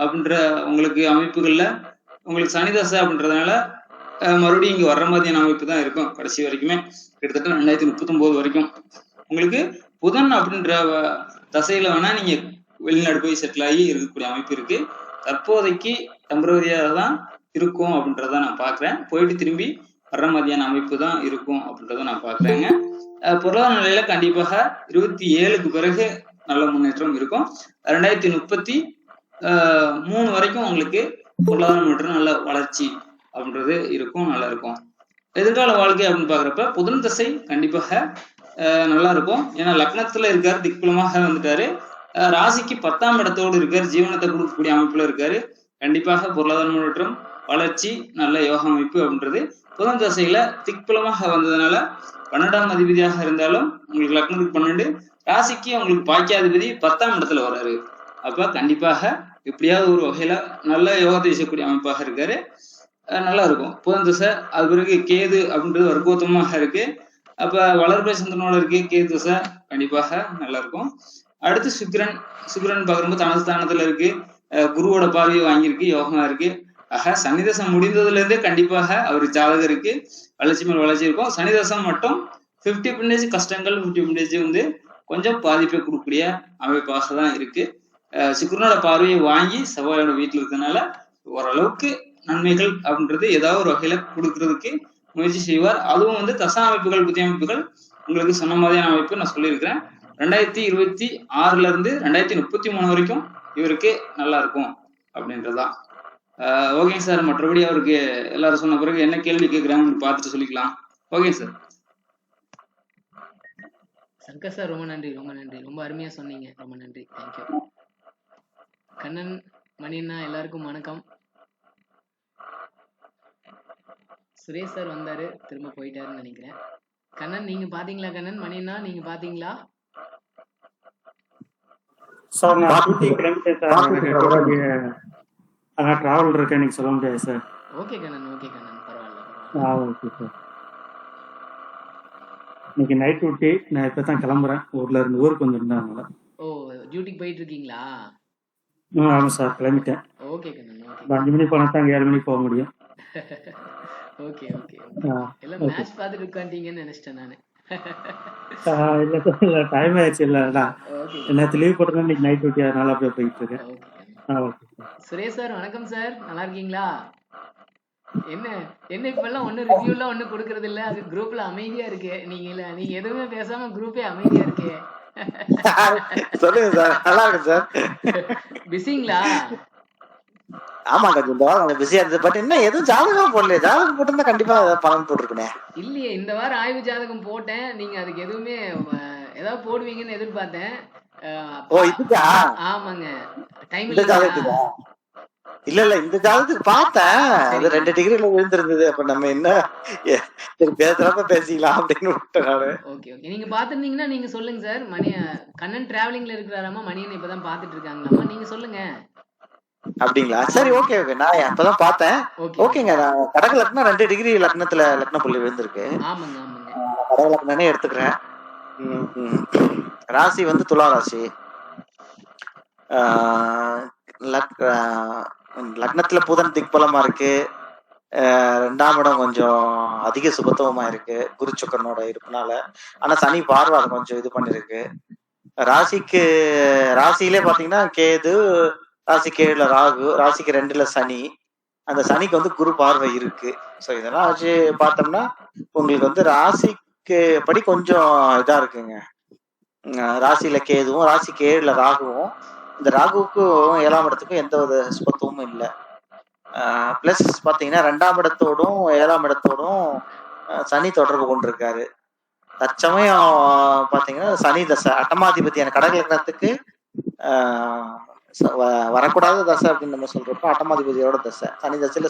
அப்படின்ற உங்களுக்கு அமைப்புகள்ல உங்களுக்கு சனி தசை அப்படின்றதுனால மறுபடியும் இங்க வர்ற மாதிரியான அமைப்பு தான் இருக்கும் கடைசி வரைக்குமே, கிட்டத்தட்ட 2039 வரைக்கும். உங்களுக்கு புதன் அப்படின்ற தசையில வேணா நீங்க வெளிநாடு போய் செட்டில் ஆகி இருக்கக்கூடிய அமைப்பு இருக்கு. தற்போதைக்கு டெம்பரரியாக தான் இருக்கும் அப்படின்றத நான் பாக்குறேன். போயிட்டு திரும்பி வர்ற மாதிரியான அமைப்பு தான் இருக்கும் அப்படின்றத நான் பாக்குறேங்க. பொருளாதார நிலையில கண்டிப்பாக 27க்கு பிறகு நல்ல முன்னேற்றம் இருக்கும். 2033 வரைக்கும் உங்களுக்கு பொருளாதார முன்னேற்றம் நல்ல வளர்ச்சி அப்படின்றது இருக்கும், நல்லா இருக்கும். எதிர்கால வாழ்க்கை அப்படின்னு பாக்குறப்ப புதன் தசை கண்டிப்பாக நல்லா இருக்கும். ஏன்னா லக்னத்துல இருக்காரு, திக்பலமாக வந்துட்டாரு, ராசிக்கு 10ஆம் இடத்தோடு இருக்காரு, ஜீவனத்தை கொடுக்கக்கூடிய அமைப்புல இருக்காரு. கண்டிப்பாக பொருளாதார முன்னேற்றம், வளர்ச்சி, நல்ல யோக அமைப்பு அப்படின்றது புதன் தசையில திக்பலமாக வந்ததுனால 12ஆம் அதிபதியாக இருந்தாலும் உங்களுக்கு லக்னத்துக்கு 12, ராசிக்கு உங்களுக்கு பாக்கியாதிபதி 10ஆம் இடத்துல வர்றாரு. அப்ப கண்டிப்பாக எப்படியாவது ஒரு வகையில நல்ல யோகத்தை செய்யக்கூடிய அமைப்பாக இருக்காரு, நல்லா இருக்கும் புதன் தசை. அது பிறகு கேது அப்படின்றது வர்க்கோத்தமாக இருக்கு. அப்ப வளர்பிறை சந்திரனோட இருக்கு கேது தசை, கண்டிப்பாக நல்லா இருக்கும். அடுத்து சுக்கிரன் பார்க்கும்போது தனஸ்தானத்துல இருக்கு, குருவோட பார்வையை வாங்கியிருக்கு, யோகமா இருக்கு. ஆக சனிதசம் முடிந்ததுல இருந்தே கண்டிப்பாக அவர் ஜாதகருக்கு வளர்ச்சி மேல் வளர்ச்சி இருக்கும். சனிதசம் மட்டும் 50% கஷ்டங்கள், 50% வந்து கொஞ்சம் பாதிப்பை கொடுக்கக்கூடிய அமைப்பாக தான் இருக்கு. சுக்கிரனோட பார்வையை வாங்கி செவ்வாயோட வீட்டுல இருக்கிறதுனால ஓரளவுக்கு நன்மைகள் அப்படின்றது ஏதாவது ஒரு வகையில கொடுக்கறதுக்கு முயற்சி செய்வார். அதுவும் வந்து தசா அமைப்புகள், புதிய அமைப்புகள் உங்களுக்கு சொன்ன மாதிரியான அமைப்பு நான் சொல்லியிருக்கிறேன். 2026 இருந்து 2033 வரைக்கும் இவருக்கு நல்லா இருக்கும் அப்படின்றதான். ஓகேங்க சார். மற்றபடி அவருக்கு எல்லாரும் சொன்ன பிறகு என்ன கேள்வி கேட்குறாங்கன்னு பார்த்துட்டு சொல்லிக்கலாம். Okay sir. சங்கர் சார் ரொம்ப நன்றி, ரொம்ப அருமையா சொன்னீங்க, ரொம்ப நன்றி, தேங்க்யூ. கண்ணன், மணியண்ணா எல்லாருக்கும் வணக்கம். சுரேஷ் சார் வந்தாரு, திரும்ப போயிட்டாருன்னு நினைக்கிறேன். கண்ணன் நீங்க பாத்தீங்களா? கண்ணன், மணியண்ணா நீங்க பாத்தீங்களா? சார் நான் ஷூட்டிங் கிளம்பிட்டேன் சார், ஆனால் ட்ராவல் இருக்கேன், எனக்கு சொல்ல முடியாது சார். ஓகே கண்ணன், பரவாயில்ல. Okay sir. இன்னைக்கு நைட் டியூட்டி, நான் இப்போ தான் கிளம்புறேன், ஊருக்கு வந்துருந்தாங்க. ஓ, டியூட்டிக்கு போயிட்டு இருக்கீங்களா? ஆமாம் சார், கிளம்பிட்டேன். ஓகே கண்ணன், 5 மணிக்கு போனால் தான் 7 மணிக்கு போக முடியும். ஓகே எல்லாம் மேட்ச் பார்த்துட்டு உட்காந்துட்டீங்கன்னு நினைச்சிட்டேன் நானு. இல்ல சார், இல்ல டைம் ஆயிடுச்சு. இல்ல நேற்று லீவ் போட்டுருந்தேன், இன்னைக்கு நைட் டியூட்டி, அதனால அப்படியே போயிட்டு இருக்கேன். சுரேஷ் சார் வணக்கம் சார், நல்லா இருக்கீங்களா? என்ன இப்பெல்லாம் ஒன்னும் ரிவ்யூலாம் ஒன்னும் கொடுக்கறது இல்ல, அது குரூப்ல அமைதியா இருக்கு. நீங்க எதுவுமே பேசாம குரூப்பே அமைதியா இருக்கு. சொல்லுங்க சார், நல்லா இருக்கு சார். பிஸிங்களா? ஆமா, கொஞ்சம் பிஸியா இருந்தது. பட் என்ன எதுவும் ஜாதகம் போடல, ஜாதகம் போட்டிருந்தா கண்டிப்பா பலன் போட்டிருக்கேன். இல்லையே, இந்த வாரம் ஆய்வு ஜாதகம் போட்டேன், நீங்க அதுக்கு எதுவுமே ஏதாவது போடுவீங்கன்னு எதிர்பார்த்தேன். ஓ இதுக்கா? ஆமாங்க, டைம் இல்ல இந்த ஜாதகத்துக்கு பார்த்தேன், அது 2 டிகிரில விழுந்திருந்தது. அப்ப நம்ம என்ன பேசுறப்ப பேசிக்கலாம் அப்படின்னு விட்டேன். ஓகே நீங்க பாத்துருந்தீங்கன்னா நீங்க சொல்லுங்க சார். கண்ணன் டிராவலிங்ல இருக்கிறாராமா, மணியன் இப்பதான் பாத்துட்டு இருக்காங்களாமா, நீங்க சொல்லுங்க. அப்படிங்களா? சரி, ஓகே. நான் அப்பதான் பார்த்தேன். ஓகேங்க. நான் கடக லக்னம் 2 டிகிரி லக்னத்துல லக்ன புள்ளி விழுந்திருக்கு. ஆமாங்க. கடக லக்னே எடுத்துக்கிறேன். ராசி வந்து துலா ராசி. லக்னத்துல புதன் திக்பலமா இருக்கு. 2ஆம் இடம் கொஞ்சம் அதிக சுபத்துவமா இருக்கு குரு சுக்கரனோட இருப்புனால. ஆனா சனி பார்வை அதை கொஞ்சம் இது பண்ணிருக்கு. ராசியிலே பாத்தீங்கன்னா கேது, ராசிக்கு 7ல ராகு, ராசிக்கு 2ல சனி. அந்த சனிக்கு வந்து குரு பார்வை இருக்கு. ஸோ இதெல்லாம் வச்சு பார்த்தோம்னா உங்களுக்கு வந்து ராசிக்கு படி கொஞ்சம் இதா இருக்குங்க. ராசியில கேதுவும், ராசிக்கு 7ல ராகுவும். இந்த ராகுவுக்கும் 7ஆம் இடத்துக்கும் எந்த வித சுபத்துவமும் இல்லை. பிளஸ் பாத்தீங்கன்னா 2ஆம் இடத்தோடும் 7ஆம் இடத்தோடும் சனி தொடர்பு கொண்டிருக்காரு. தற்சமயம் பாத்தீங்கன்னா சனி தசை, அட்டமாதிபதியான கடக லக்னத்துக்கு வரக்கூடாத தசை அப்படின்னு நம்ம சொல்றப்ப அட்டமாதிபதியோட தசை. சனி தசையில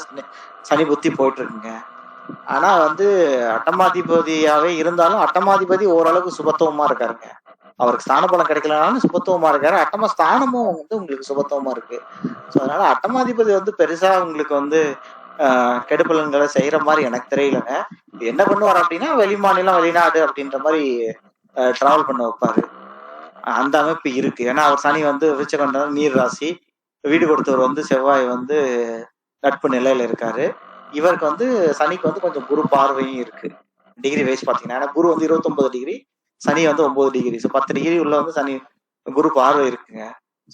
சனி புத்தி போயிட்டு இருக்குங்க. ஆனா வந்து அட்டமாதிபதியாவே இருந்தாலும் அட்டமாதிபதி ஓரளவுக்கு சுபத்துவமா இருக்காருங்க. அவருக்கு ஸ்தான பலம் கிடைக்கலனாலும் சுபத்துவமா இருக்காரு. அட்டம ஸ்தானமும் வந்து உங்களுக்கு சுபத்துவமா இருக்கு. ஸோ அதனால அட்டமாதிபதி வந்து பெருசா உங்களுக்கு வந்து கெடுபலன்களை செய்யற மாதிரி எனக்கு தெரியலங்க. என்ன பண்ணுவார் அப்படின்னா வெளிமாநிலம், வெளிநாடு அப்படின்ற மாதிரி டிராவல் பண்ண வைப்பாரு. அந்த அமைப்பு இருக்கு. ஏன்னா அவர் சனி வந்து விருச்சிகம் நீர் ராசி, வீடு கொடுத்தவர் வந்து செவ்வாய் வந்து நட்பு நிலையில இருக்காரு. இவருக்கு வந்து சனிக்கு வந்து கொஞ்சம் குரு பார்வையும் இருக்கு டிகிரி வைஸ் பாத்தீங்கன்னா. ஏன்னா குரு வந்து 29 டிகிரி, சனி வந்து 9 டிகிரி. ஸோ 10 டிகிரி உள்ள வந்து சனி குரு பார்வை இருக்குங்க.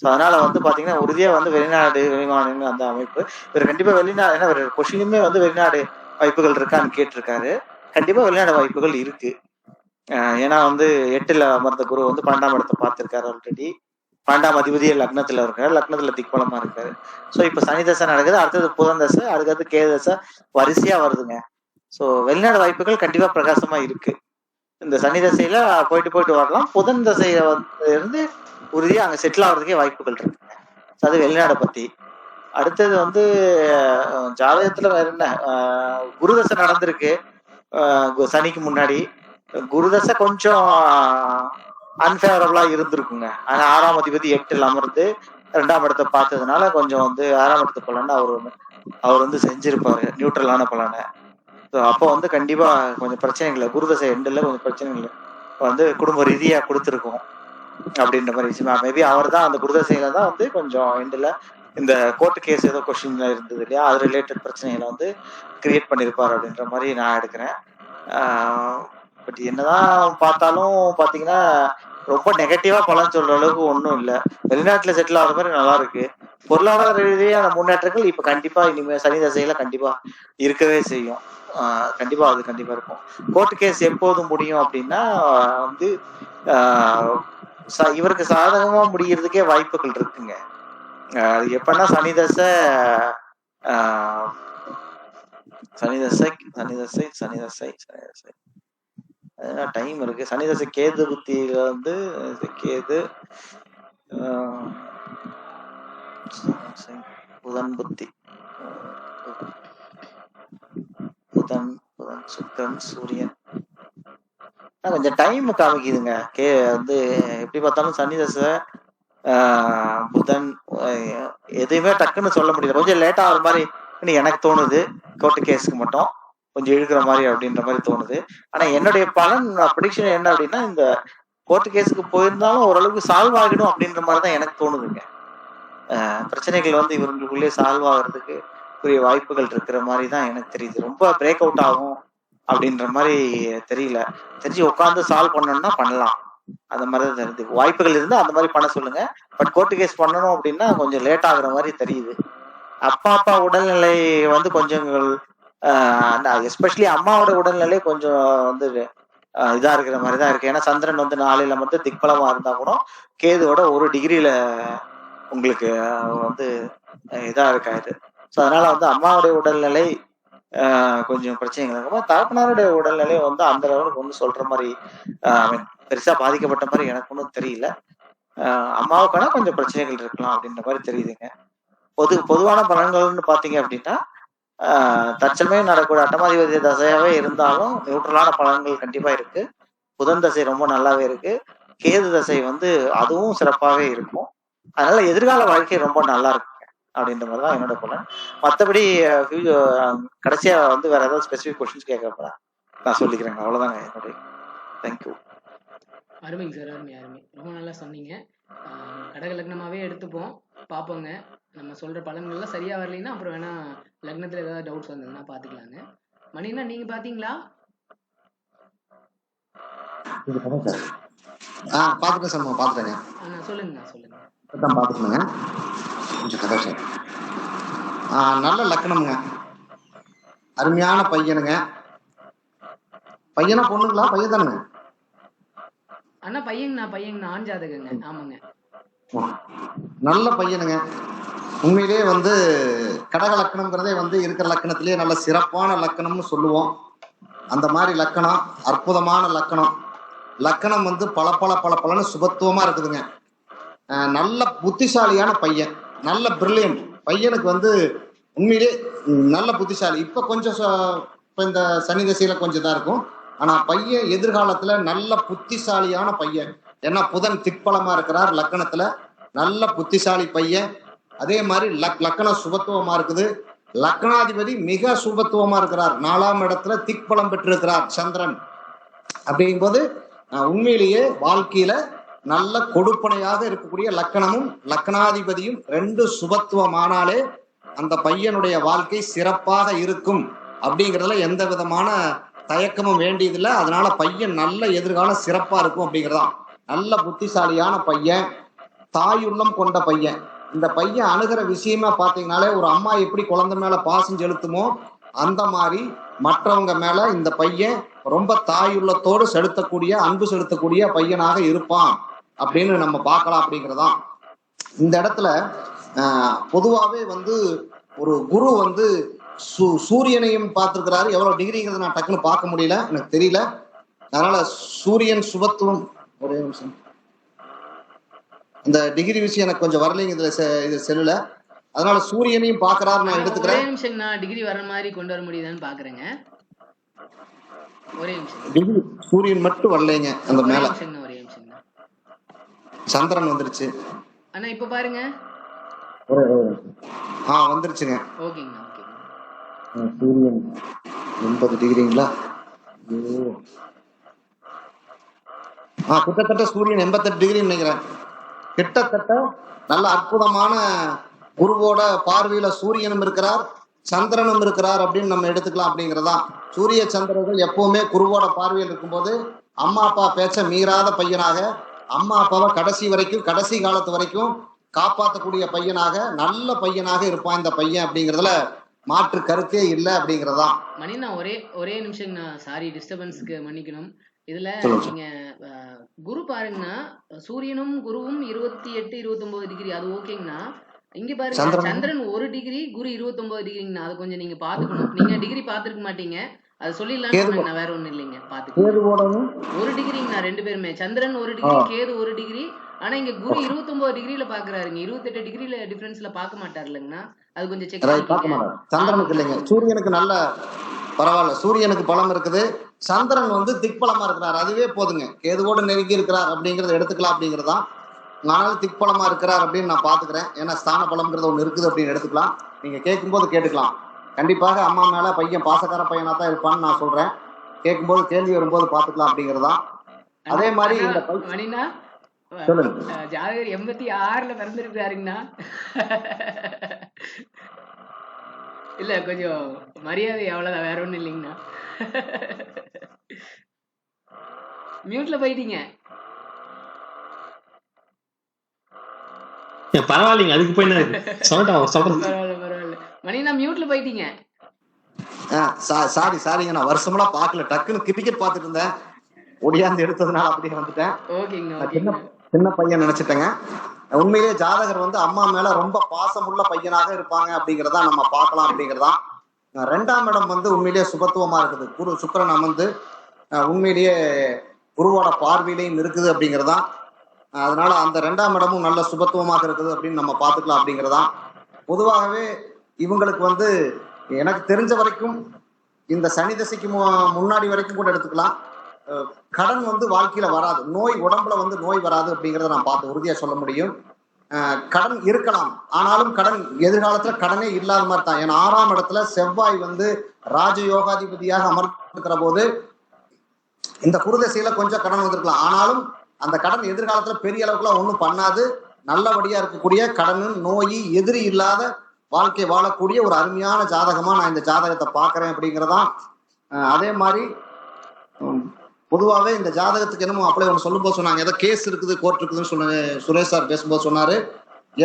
ஸோ அதனால வந்து பாத்தீங்கன்னா உறுதியா வந்து வெளிநாடு வெளிமாநிலம் அந்த அமைப்பு. இவர் கண்டிப்பா வெளிநாடு, ஏன்னா இவர் கொஷினுமே வந்து வெளிநாடு வாய்ப்புகள் இருக்கான்னு கேட்டிருக்காரு. கண்டிப்பா வெளிநாடு வாய்ப்புகள் இருக்கு. ஏன்னா வந்து 8ல அமர்ந்த குரு வந்து 12ஆம் இடத்தை பார்த்திருக்காரு ஆல்ரெடி. 12ஆம் அதிபதியே லக்னத்துல இருக்காரு, லக்னத்துல திக்பலமா இருக்காரு. ஸோ இப்ப சனி தசை நடக்குது, அடுத்தது புதன் தசை, அடுத்தது கேது தசை வரிசையா வருதுங்க. ஸோ வெளிநாடு வாய்ப்புகள் கண்டிப்பா பிரகாசமா இருக்கு. இந்த சனி தசையில போயிட்டு வரலாம். புதன் தசையில வந்து இருந்து உறுதியா அங்க செட்டில் ஆகுறதுக்கே வாய்ப்புகள் இருக்குங்க. அது வெளிநாடை பத்தி. அடுத்தது வந்து ஜாதகத்துல வேற என்ன, குருதசை நடந்திருக்கு சனிக்கு முன்னாடி. குருதசை கொஞ்சம் அன்பேவரபிளா இருந்திருக்குங்க. ஆனா 6ஆம் அதிபதி 8ல் அமர்ந்து 2ஆம் இடத்தை பார்த்ததுனால கொஞ்சம் வந்து 6ஆம் இடத்து பலனை அவர் வந்து செஞ்சிருப்பாரு, நியூட்ரலான பலனை. அப்போ வந்து கண்டிப்பா கொஞ்சம் பிரச்சனைகள், குருதசை எண்டில் கொஞ்சம் பிரச்சனைகள் வந்து குடும்ப ரீதியா கொடுத்துருக்கோம் அப்படின்ற மாதிரி விஷயம். மேபி அவர் தான் அந்த குருதசையில தான் வந்து கொஞ்சம் எண்டில் இந்த கோர்ட்டு கேஸ் ஏதோ கொஸ்டின்ல இருந்தது இல்லையா, அது ரிலேட்டட் பிரச்சனைகளை வந்து கிரியேட் பண்ணியிருப்பார் அப்படின்ற மாதிரி நான் எடுக்கிறேன். பட் என்னதான் பார்த்தாலும் பாத்தீங்கன்னா ரொம்ப நெகட்டிவா பலன் சொல்ற அளவுக்கு ஒன்றும் இல்லை. வெளிநாட்டுல செட்டில் ஆகிற மாதிரி நல்லா இருக்கு. பொருளாதார ரீதியான முன்னேற்றங்கள் இப்ப கண்டிப்பா இனிமே சனி தசையில கண்டிப்பா இருக்கவே செய்யும். கண்டிப்பா அது கண்டிப்பா இருக்கும். கோர்ட்டு கேஸ் எப்போது முடியும் அப்படின்னா வந்து இவருக்கு சாதகமா முடிகிறதுக்கே வாய்ப்புகள் இருக்குங்க. அது எப்பன்னா சனி தசை டைம் இருக்கு. சனி தசை கேது புத்தியில வந்து கேது புதன் புத்தி, புதன் சுக்கிரன் சூரியன் கொஞ்சம் டைம் காமிக்குதுங்க. வந்து எப்படி பார்த்தாலும் சனி தசை புதன் எதுவுமே டக்குன்னு சொல்ல முடியல. கொஞ்சம் லேட்டா ஆகிற மாதிரி எனக்கு தோணுது. கோர்ட்டு கேஸுக்கு மட்டும் கொஞ்சம் இழுக்கிற மாதிரி அப்படின்ற மாதிரி தோணுது. ஆனா என்னுடைய பலன் ப்ரெடிக்ஷன் என்ன அப்படின்னா, இந்த கோர்ட்டு கேஸுக்கு போயிருந்தாலும் ஓரளவுக்கு சால்வ் ஆகிடும் அப்படின்ற மாதிரி தான் எனக்கு தோணுதுங்க. பிரச்சனைகள் வந்து இவங்களுக்குள்ளே சால்வ் ஆகிறதுக்கு பெரிய வாய்ப்புகள் இருக்கிற மாதிரி தான் எனக்கு தெரியுது. ரொம்ப பிரேக் அவுட் ஆகும் அப்படின்ற மாதிரி தெரியல. தெரிஞ்சு உட்காந்து சால்வ் பண்ணணும்னா பண்ணலாம், அந்த மாதிரி தான் தெரியுது. வாய்ப்புகள் இருந்தா அந்த மாதிரி பண்ண சொல்லுங்க. பட் கோர்ட்டு கேஸ் பண்ணணும் அப்படின்னா கொஞ்சம் லேட் ஆகுற மாதிரி தெரியுது. அப்பா உடல்நிலை வந்து கொஞ்சம் எஸ்பெஷலி அம்மாவோட உடல்நிலை கொஞ்சம் வந்து இதா இருக்கிற மாதிரி தான் இருக்கு. ஏன்னா சந்திரன் வந்து 4ல் அமர்ந்து திக்பலமா இருந்தா கூட கேதுவோட 1 டிகிரியில உங்களுக்கு வந்து இதா இருக்காது. ஸோ அதனால வந்து அம்மாவுடைய உடல்நிலை கொஞ்சம் பிரச்சனைகள் இருக்கும். தகப்பனாருடைய உடல்நிலை வந்து அந்த லெவலுக்கு வந்து சொல்ற மாதிரி பெருசா பாதிக்கப்பட்ட மாதிரி எனக்கு ஒன்றும் தெரியல. அம்மாவுக்கான கொஞ்சம் பிரச்சனைகள் இருக்கலாம் அப்படின்ற மாதிரி தெரியுதுங்க. பொதுவான பலன்கள்னு பாத்தீங்க அப்படின்னா தற்சமயம் நடக்கூடிய அட்டமாதிபதி தசையாவே இருந்தாலும் நியூட்ரலான பலன்கள் கண்டிப்பா இருக்கு. புதன் தசை ரொம்ப நல்லாவே இருக்கு. கேது தசை வந்து அதுவும் சிறப்பாகவே இருக்கும். அதனால எதிர்கால வாழ்க்கை ரொம்ப நல்லா இருக்கு அப்படின்ற மாதிரிதான் என்னோட பலன். மற்றபடி கடைசியா வந்து வேற ஏதாவது ஸ்பெசிபிக் கொஸ்டின்ஸ் கேட்க நான் சொல்லிக்கிறேங்க. அவ்வளவுதாங்க என்னுடைய. தேங்க்யூ. அருமைங்க சார், அருமை. ரொம்ப நல்லா சொன்னீங்க. கடக லக்னமாவே எடுத்துப்போம், பார்ப்போங்க. நம்ம சொல்ற பலன்கள்லாம் சரியா வரலைன்னா அப்புறம் வேணா லக்னத்துல ஏதாவது டவுட்ஸ் வந்ததுன்னா பாத்துக்கலாங்க. மணினா நீங்க பாத்தீங்களா? பாத்துட்டேன் சார், பாத்துட்டேங்க. சொல்லுங்க. பாத்துக்கணுங்க. கொஞ்சம் கதை சார். நல்ல லக்னம்ங்க, அருமையான பையனுங்க. பையனா பொண்ணுங்களா? பையன் தானுங்க. அண்ணா பையன் ஆண் ஜாதகங்க. ஆமாங்க. நல்ல பையனுங்க. உண்மையிலேயே வந்து கடக லக்கணம்ங்கிறதே வந்து இருக்கிற லக்கணத்திலேயே நல்ல சிறப்பான லக்கணம்னு சொல்லுவோம். அந்த மாதிரி லக்கணம் அற்புதமான லக்கணம். லக்கணம் வந்து பல சுபத்துவமா இருக்குதுங்க. நல்ல புத்திசாலியான பையன், நல்ல பிரில்லியன்ட் பையனுக்கு வந்து உண்மையிலே நல்ல புத்திசாலி. இப்ப கொஞ்சம் இந்த சனி தசையில கொஞ்சம் தான் இருக்கும். ஆனா பையன் எதிர்காலத்துல நல்ல புத்திசாலியான பையன். ஏன்னா புதன் திக்பலமா இருக்கிறார் லக்கணத்துல. நல்ல புத்திசாலி பையன். அதே மாதிரி லக்கணம் சுபத்துவமா இருக்குது. லக்னாதிபதி மிக சுபத்துவமா இருக்கிறார். 4ஆம் இடத்துல திக்பலம் பெற்றிருக்கிறார் சந்திரன். அப்படிங்கும்போது உண்மையிலேயே வாழ்க்கையில நல்ல கொடுப்பனையாக இருக்கக்கூடிய லக்கணமும் லக்னாதிபதியும் ரெண்டு சுபத்துவமானாலே அந்த பையனுடைய வாழ்க்கை சிறப்பாக இருக்கும் அப்படிங்கிறதுல எந்த விதமான தயக்கமும் வேண்டியதில்லை. அதனால பையன் நல்ல எதிர்காலம் சிறப்பா இருக்கும் அப்படிங்கிறதான். நல்ல புத்திசாலியான பையன், தாயுள்ளம் கொண்ட பையன். இந்த பையன் அணுகிற விஷயமா பாத்தீங்கன்னாலே ஒரு அம்மா எப்படி குழந்தை மேல பாசம் செலுத்துமோ அந்த மாதிரி மற்றவங்க மேல இந்த பையன் ரொம்ப தாயுள்ளத்தோடு செலுத்தக்கூடிய, அன்பு செலுத்தக்கூடிய பையனாக இருப்பான் அப்படின்னு நம்ம பார்க்கலாம் அப்படிங்கிறதான். இந்த இடத்துல பொதுவாகவே ஒரு குரு சூரியனையும் பார்த்திருக்கிறாரு. எவ்வளவு டிகிரிங்கிறது நான் டக்குன்னு பார்க்க முடியல, எனக்கு தெரியல. அதனால சூரியன் சுபத்துவம், ஒரே நிமிஷம், இந்த டிகிரி விஷயம் எனக்கு கொஞ்சம் வரலைங்க இது செல்லுல. அதனால சூரியனையும் பாக்குறாரு, நான் எடுத்துக்கிறேன். ஒரே நிமிஷம், நான் டிகிரி வர மாதிரி கொண்டு வர முடியுதான்னு பாக்குறேங்க. ஒரே நிமிஷம். டிகிரி சூரியன் மட்டும் வரலைங்க, அந்த மேல ஒரே நிமிஷம். சந்திரன் வந்துருச்சு அண்ணா, இப்ப பாருங்க. வந்துருச்சுங்க. ஓகேங்க. சூரியன் 80 டிகிரிங்களா? கிட்டத்தட்ட சூரியன் 88 டிகிரி நினைக்கிறேன். கிட்டத்தட்ட நல்ல அற்புதமான குருவோட பார்வையில சூரியனும் இருக்கிறார், சந்திரனும் இருக்கிறார் அப்படின்னு நம்ம எடுத்துக்கலாம் அப்படிங்கிறதா. சூரிய சந்திரர்கள் எப்பவுமே குருவோட பார்வையில் இருக்கும்போது அம்மா அப்பா பேச்ச மீறாத பையனாக, அம்மா அப்பாவை கடைசி காலத்து வரைக்கும் காப்பாற்றக்கூடிய பையனாக, நல்ல பையனாக இருப்பான் இந்த பையன் அப்படிங்கிறதுல மாற்று கருத்தே இல்லை அப்படிங்கிறதா. மணி, நான் ஒரே நிமிஷம், நான் சாரி டிஸ்டர்பன்ஸ்க்கு மன்னிக்கணும். இதுல நீங்க குரு பாருங்கன்னா சூரியனும் குருவும் 28 29 டிகிரி, அது ஓகேங்கண்ணா. இங்க பாருங்க சந்திரன் 1 டிகிரி, குரு 29 டிகிரிங்கண்ணா. அது கொஞ்சம் நீங்க பாத்துக்கணும். நீங்க டிகிரி பாத்துருக்க மாட்டீங்க, அது சொல்லிடலாம். வேற ஒண்ணும் இல்லைங்க, பாத்துக்கணும். 1 டிகிரிங்கண்ணா ரெண்டு பேருமே. சந்திரன் 1 டிகிரி, கேது 1 டிகிரி. ஆனா இங்க குரு 29 டிகிரில பாக்குறாருங்க. 28 டிகிரில டிஃபரன்ஸ்ல பாக்க மாட்டாரு இல்லைங்கண்ணா. அது கொஞ்சம் செக் பார்க்க மாட்டாரு. சந்திரனுக்கு இல்லைங்க, சூரியனுக்கு நல்ல பரவாயில்ல, சூரியனுக்கு பலம் இருக்குது. சந்திரன் திக்பலமா இருக்கிறார், அதுவே போதுங்க. கேதுவோடு நெருங்கி இருக்கிறார் அப்படிங்கறத எடுத்துக்கலாம் அப்படிங்கிறதான். ஆனாலும் திக்பலமா இருக்கிறார் அப்படின்னு நான் பாத்துக்கிறேன். ஏன்னா ஸ்தான பலம்ங்கிறது ஒண்ணு இருக்குது அப்படின்னு எடுத்துக்கலாம். நீங்க கேட்கும்போது கேட்டுக்கலாம். கண்டிப்பாக அம்மா மேல பையன் பாசக்கார பையனா தான் இருப்பான்னு நான் சொல்றேன். கேட்கும்போது கேள்வி வரும்போது பாத்துக்கலாம் அப்படிங்கறதான். அதே மாதிரி இந்த ஜாதகர் 86ல பிறந்திருக்காருங்கண்ணா. இல்ல கொஞ்சம் மரியாதை அவ்வளவுதான், வேற ஒண்ணும் இல்லைங்கண்ணா. மியூட்ல போயிட்டீங்க. பரவாயில்லைங்க, அதுக்கு போய் பரவாயில்ல மணி, நான் மியூட்ல போயிட்டீங்க. சாரிங்க, நான் வருஷமெல்லாம் பாக்கல, டக்குன்னு கிரிக்கெட் பாத்துட்டு இருந்தேன், ஒடியாந்து எடுத்ததுனால அப்படியே வந்துட்டேன். சின்ன பையன் நினைச்சிட்டேங்க. உண்மையிலேயே ஜாதகர் அம்மா மேல ரொம்ப பாசமுள்ள பையனாக இருப்பாங்க அப்படிங்கிறதா நம்ம பார்க்கலாம் அப்படிங்கிறதான். 2ஆம் இடம் உண்மையிலேயே சுபத்துவமா இருக்குது. குரு சுக்கிரன் அமர்ந்து உண்மையிலேயே குருவோட பார்வையிலையும் இருக்குது அப்படிங்கிறதான். அதனால அந்த 2ஆம் இடமும் நல்ல சுபத்துவமாக இருக்குது அப்படின்னு நம்ம பார்த்துக்கலாம் அப்படிங்கிறதான். பொதுவாகவே இவங்களுக்கு எனக்கு தெரிஞ்ச வரைக்கும் இந்த சனி தசைக்கு முன்னாடி வரைக்கும் கூட எடுத்துக்கலாம், கடன் வாழ்க்கையில வராது, நோய் உடம்புல நோய் வராது அப்படிங்கிறத நான் பார்த்து உறுதியா சொல்ல முடியும். கடன் இருக்கலாம், ஆனாலும் கடன் எதிர்காலத்துல கடனே இல்லாத மாதிரி தான். ஏன்னா 6ஆம் இடத்துல செவ்வாய் ராஜயோகாதிபதியாக அமர்ந்திருக்கிற போது இந்த குருதசையில கொஞ்சம் கடன் வந்திருக்கலாம், ஆனாலும் அந்த கடன் எதிர்காலத்துல பெரிய அளவுக்குலாம் ஒண்ணும் பண்ணாது. நல்லபடியா இருக்கக்கூடிய கடன், நோய், எதிரி இல்லாத வாழ்க்கை வாழக்கூடிய ஒரு அருமையான ஜாதகமா நான் இந்த ஜாதகத்தை பாக்குறேன் அப்படிங்கிறதான். அதே மாதிரி பொதுவாகவே இந்த ஜாதகத்துக்கு என்னமோ அப்படியே ஒன்று சொல்லும்போது சொன்னாங்க, ஏதோ கேஸ் இருக்குது, கோர்ட் இருக்குதுன்னு சுரேஷ் சார் பேசும்போது சொன்னாரு.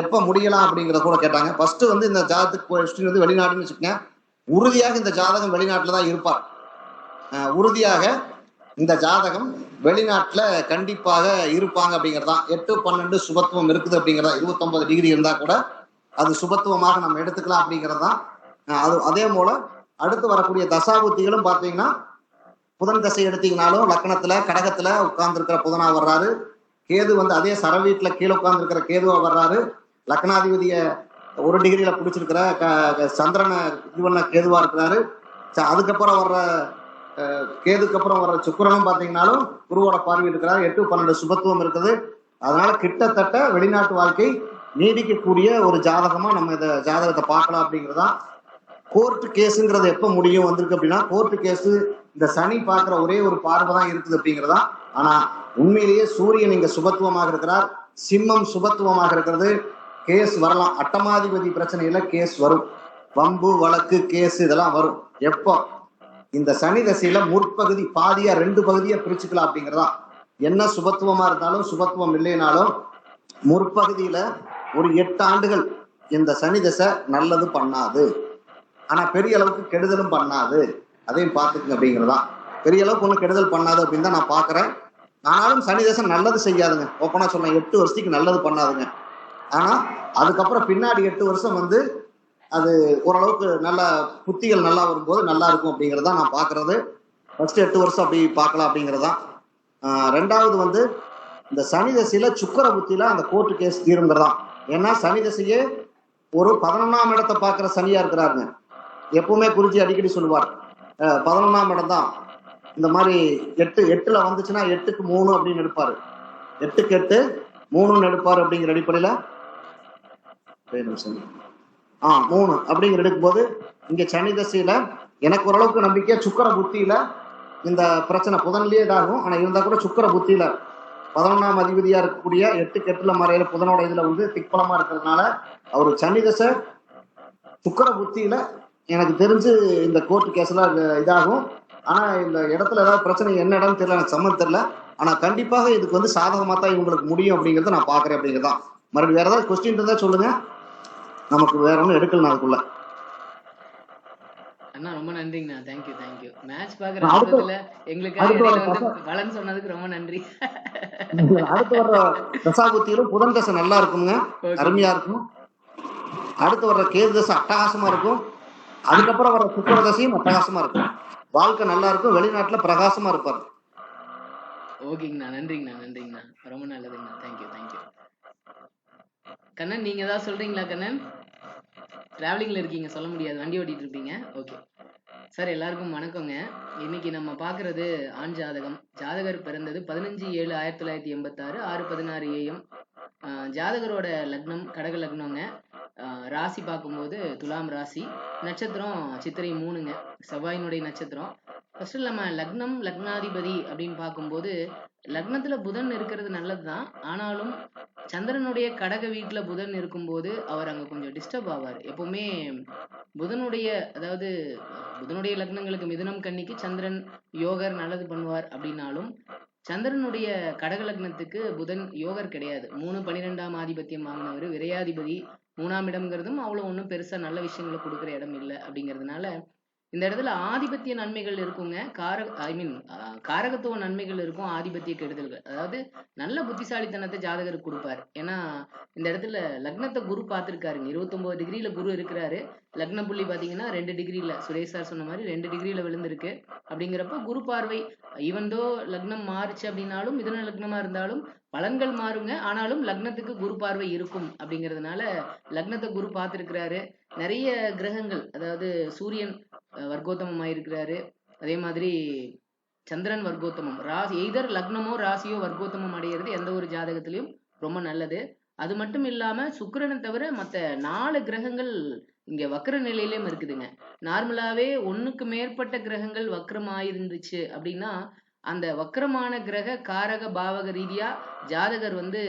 எப்ப முடியலாம் அப்படிங்கிறத கூட கேட்டாங்க. ஃபர்ஸ்ட் இந்த ஜாதகத்துக்கு வெளிநாடுன்னு வச்சுக்கோங்க. உறுதியாக இந்த ஜாதகம் வெளிநாட்டுல தான் இருப்பார். உறுதியாக இந்த ஜாதகம் வெளிநாட்டுல கண்டிப்பாக இருப்பாங்க அப்படிங்கிறதான். 8 12 சுபத்துவம் இருக்குது அப்படிங்கிறதா. 29 டிகிரி இருந்தா கூட அது சுபத்துவமாக நம்ம எடுத்துக்கலாம் அப்படிங்கிறதான். அதே போல அடுத்து வரக்கூடிய தசாபுத்திகளும் பார்த்தீங்கன்னா, புதன் தசை எடுத்தீங்கனாலும் லக்னத்துல கடகத்துல உட்கார்ந்துருக்கிற புதனா வர்றாரு. கேது அதே சரவீட்டுல கீழே உட்கார்ந்துருக்கிற கேதுவா வர்றாரு. லக்னாதிபதிய 1 டிகிரியில பிடிச்சிருக்கிற சந்திரனை இது பண்ண கேதுவா இருக்கிறாரு. அதுக்கப்புறம் வர்ற கேதுக்கு அப்புறம் வர்ற சுக்கிரனும் பாத்தீங்கன்னாலும் குருவோட பார்வையில் இருக்கிறார். 8 12 சுபத்துவம் இருக்குது. அதனால கிட்டத்தட்ட வெளிநாட்டு வாழ்க்கை நீடிக்கக்கூடிய ஒரு ஜாதகமா நம்ம இந்த ஜாதகத்தை பார்க்கலாம் அப்படிங்கிறதா. கோர்ட்டு கேஸுங்கிறது எப்ப முடியும் வந்திருக்கு அப்படின்னா, கோர்ட்டு கேஸு இந்த சனி பார்க்கிற ஒரே ஒரு பார்வை தான் இருக்குது அப்படிங்கிறதா. ஆனா உண்மையிலேயே சூரியன் இங்க சுபத்துவமாக இருக்கிறார், சிம்மம் சுபத்துவமாக இருக்கிறது. கேஸ் வரலாம், அட்டமாதிபதி பிரச்சனையில கேஸ் வரும், வம்பு வழக்கு கேஸ் இதெல்லாம் வரும். எப்போ இந்த சனி தசையில முற்பகுதி பாதியா 2 பகுதியா பிரிச்சுக்கலாம் அப்படிங்கிறதா. என்ன சுபத்துவமா இருந்தாலும் சுபத்துவம் இல்லைனாலும் முற்பகுதியில ஒரு 8 ஆண்டுகள் இந்த சனி தசை நல்லது பண்ணாது, ஆனா பெரிய அளவுக்கு கெடுதலும் பண்ணாது. அதையும் பார்த்துக்குங்க அப்படிங்கிறதா. பெரிய அளவுக்கு ஒன்றும் கெடுதல் பண்ணாது அப்படின்னு தான் நான் பாக்குறேன். ஆனாலும் சனி தசை நல்லது செய்யாதுங்க, ஓப்பனா சொன்னேன். 8 வருஷத்துக்கு நல்லது பண்ணாதுங்க. ஆனா அதுக்கப்புறம் பின்னாடி 8 வருஷம் வந்து அது ஓரளவுக்கு நல்ல புத்திகள் நல்லா வரும்போது நல்லா இருக்கும் அப்படிங்கிறதா நான் பாக்குறது. ஃபர்ஸ்ட் 8 வருஷம் அப்படி பார்க்கலாம் அப்படிங்கிறதா. ரெண்டாவது வந்து இந்த சனி தசையில சுக்கிர புத்தியில அந்த கோர்ட்டு கேஸ் தீருங்கிறதா. ஏன்னா சனி தசையே ஒரு 11ஆம் இடத்தை பார்க்குற சனியா இருக்கிறாருங்க. எப்பவுமே குறிச்சி அடிக்கடி சொல்லுவார் 11ஆம் இடம் தான். இந்த மாதிரி 8ல வந்துச்சுன்னா 8க்கு 3 அப்படின்னு எடுப்பாரு, 8க்கு 8 3ன்னு எடுப்பாரு. அப்படிங்கிற அடிப்படையில 3 அப்படிங்கிற எடுக்கும்போது இங்க சனி தசையில எனக்கு ஓரளவுக்கு நம்பிக்கையா சுக்கிர புத்தியில இந்த பிரச்சனை புதன்லயே இதாகும். ஆனா இருந்தா கூட சுக்கிர புத்தியில 11ஆம் அதிபதியா இருக்கக்கூடிய 8க்கு 8ல மறையில புதனோட இதுல வந்து திக்பலமா இருக்கிறதுனால அவரு சனி தசை சுக்கிர புத்தியில எனக்கு தெரிஞ்சு இந்த கோர்ட்டு கேஸ்ல இதாகும். ஆனா இந்த இடத்துல ஏதாவது பிரச்சனை என்ன இடம்னு தெரியல, எனக்கு சம்மந்தம் தெரியல. ஆனா கண்டிப்பாக இதுக்கு வந்து சாதகமா தான் இவங்களுக்கு முடியும் அப்படிங்கறத நான் பாக்குறேன் அப்படிங்கிறதான். மறுபடியும் வேற ஏதாவது கொஸ்டின் இருந்தா சொல்லுங்க, நமக்கு வேற ஒன்றும் எடுக்கலாம் அதுக்குள்ள. அண்ணா ரொம்ப நன்றிங்கண்ணா, தேங்க்யூ. மேட்ச் பாக்குற ஆர்வத்துல எங்களுக்காக இடையில வந்து பலன் சொன்னதுக்கு ரொம்ப நன்றி. அடுத்து வர்ற தசாபுத்தியிலும் புதன் தசை நல்லா இருக்குங்க, அருமையா இருக்கும். அடுத்து வர்ற கேது தசை அட்டகாசமா இருக்கும். அதுக்கப்புறம் வர்ற சுக்கிர தசையும் அட்டகாசமா இருக்கும். வாழ்க்கை நல்லா இருக்கும், வெளிநாட்டுல பிரகாசமா இருப்பாரு. ஓகேங்கண்ணா, நன்றிங்கண்ணா, ரொம்ப நல்லதுங்கண்ணா. தேங்க்யூ. கண்ணன் நீங்க ஏதாவது சொல்றீங்களா? கண்ணன் டிராவலிங்ல இருக்கீங்க, சொல்ல முடியாது, வண்டி ஓட்டிட்டு இருப்பீங்க. ஓகே சார், எல்லாருக்கும் வணக்கங்க. இன்னைக்கு நம்ம பாக்குறது ஆண் ஜாதகம். ஜாதகர் பிறந்தது 15/7/1986 6:16 AM. ஜாதகரோட லக்னம் கடக லக்னங்க. ராசி பார்க்கும்போது துலாம் ராசி, நட்சத்திரம் சித்திரை 3ங்க, செவ்வாயினுடைய நட்சத்திரம். ஃபர்ஸ்ட் நம்ம லக்னம் லக்னாதிபதி அப்படின்னு பார்க்கும்போது லக்னத்துல புதன் இருக்கிறது நல்லதுதான். ஆனாலும் சந்திரனுடைய கடக வீட்டுல புதன் இருக்கும்போது அவர் அங்க கொஞ்சம் டிஸ்டர்ப் ஆவார். எப்பவுமே புதனுடைய அதாவது புதனுடைய லக்னங்களுக்கு மிதுனம் கன்னிக்கு சந்திரன் யோகர் நல்லது பண்ணுவார் அப்படின்னாலும் சந்திரனுடைய கடக லக்னத்துக்கு புதன் யோகர் கிடையாது. 3/12ஆம் ஆதிபத்தியம் வாங்கினவர், விரையாதிபதி. 3ஆம் இடம்ங்கிறதும் அவ்வளவு ஒன்றும் பெருசா நல்ல விஷயங்களை கொடுக்குற இடம் இல்லை. அப்படிங்கிறதுனால இந்த இடத்துல ஆதிபத்திய நன்மைகள் இருக்குங்க, காரகத்துவ நன்மைகள் இருக்கும், ஆதிபத்திய கெடுதல்கள். அதாவது நல்ல புத்திசாலித்தனத்தை ஜாதகருக்கு கொடுப்பாரு. ஏன்னா இந்த இடத்துல லக்னத்தை குரு பார்த்துருக்காருங்க, 29 டிகிரியில குரு இருக்கிறாரு. லக்ன புள்ளி பாத்தீங்கன்னா 2 டிகிரியில, சுரேஷ் சார் சொன்ன மாதிரி 2 டிகிரியில விழுந்திருக்கு. அப்படிங்கிறப்ப குரு பார்வை ஈவன்தோ லக்னம் மாறுச்சு அப்படின்னாலும் மிதுன லக்னமா இருந்தாலும் பலன்கள் மாறுங்க. ஆனாலும் லக்னத்துக்கு குரு பார்வை இருக்கும். அப்படிங்கிறதுனால லக்னத்தை குரு பார்த்துருக்கிறாரு. நிறைய கிரகங்கள், அதாவது சூரியன் வர்க்கோத்தமம் ஆயிருக்கிறாரு. அதே மாதிரி சந்திரன் வர்க்கோத்தமம், ராசி எய்தர் லக்னமோ ராசியோ வர்க்கோத்தமம் அடையிறது எந்த ஒரு ஜாதகத்திலையும் ரொம்ப நல்லது. அது மட்டும் இல்லாம சுக்கிரனை தவிர மற்ற 4 கிரகங்கள் இங்க வக்ர நிலையிலும் இருக்குதுங்க. நார்மலாவே 1க்கு மேற்பட்ட கிரகங்கள் வக்ரம் ஆயிருந்துச்சு அப்படின்னா அந்த வக்ரமான கிரக காரக பாவக ரீதியா ஜாதகர் வந்து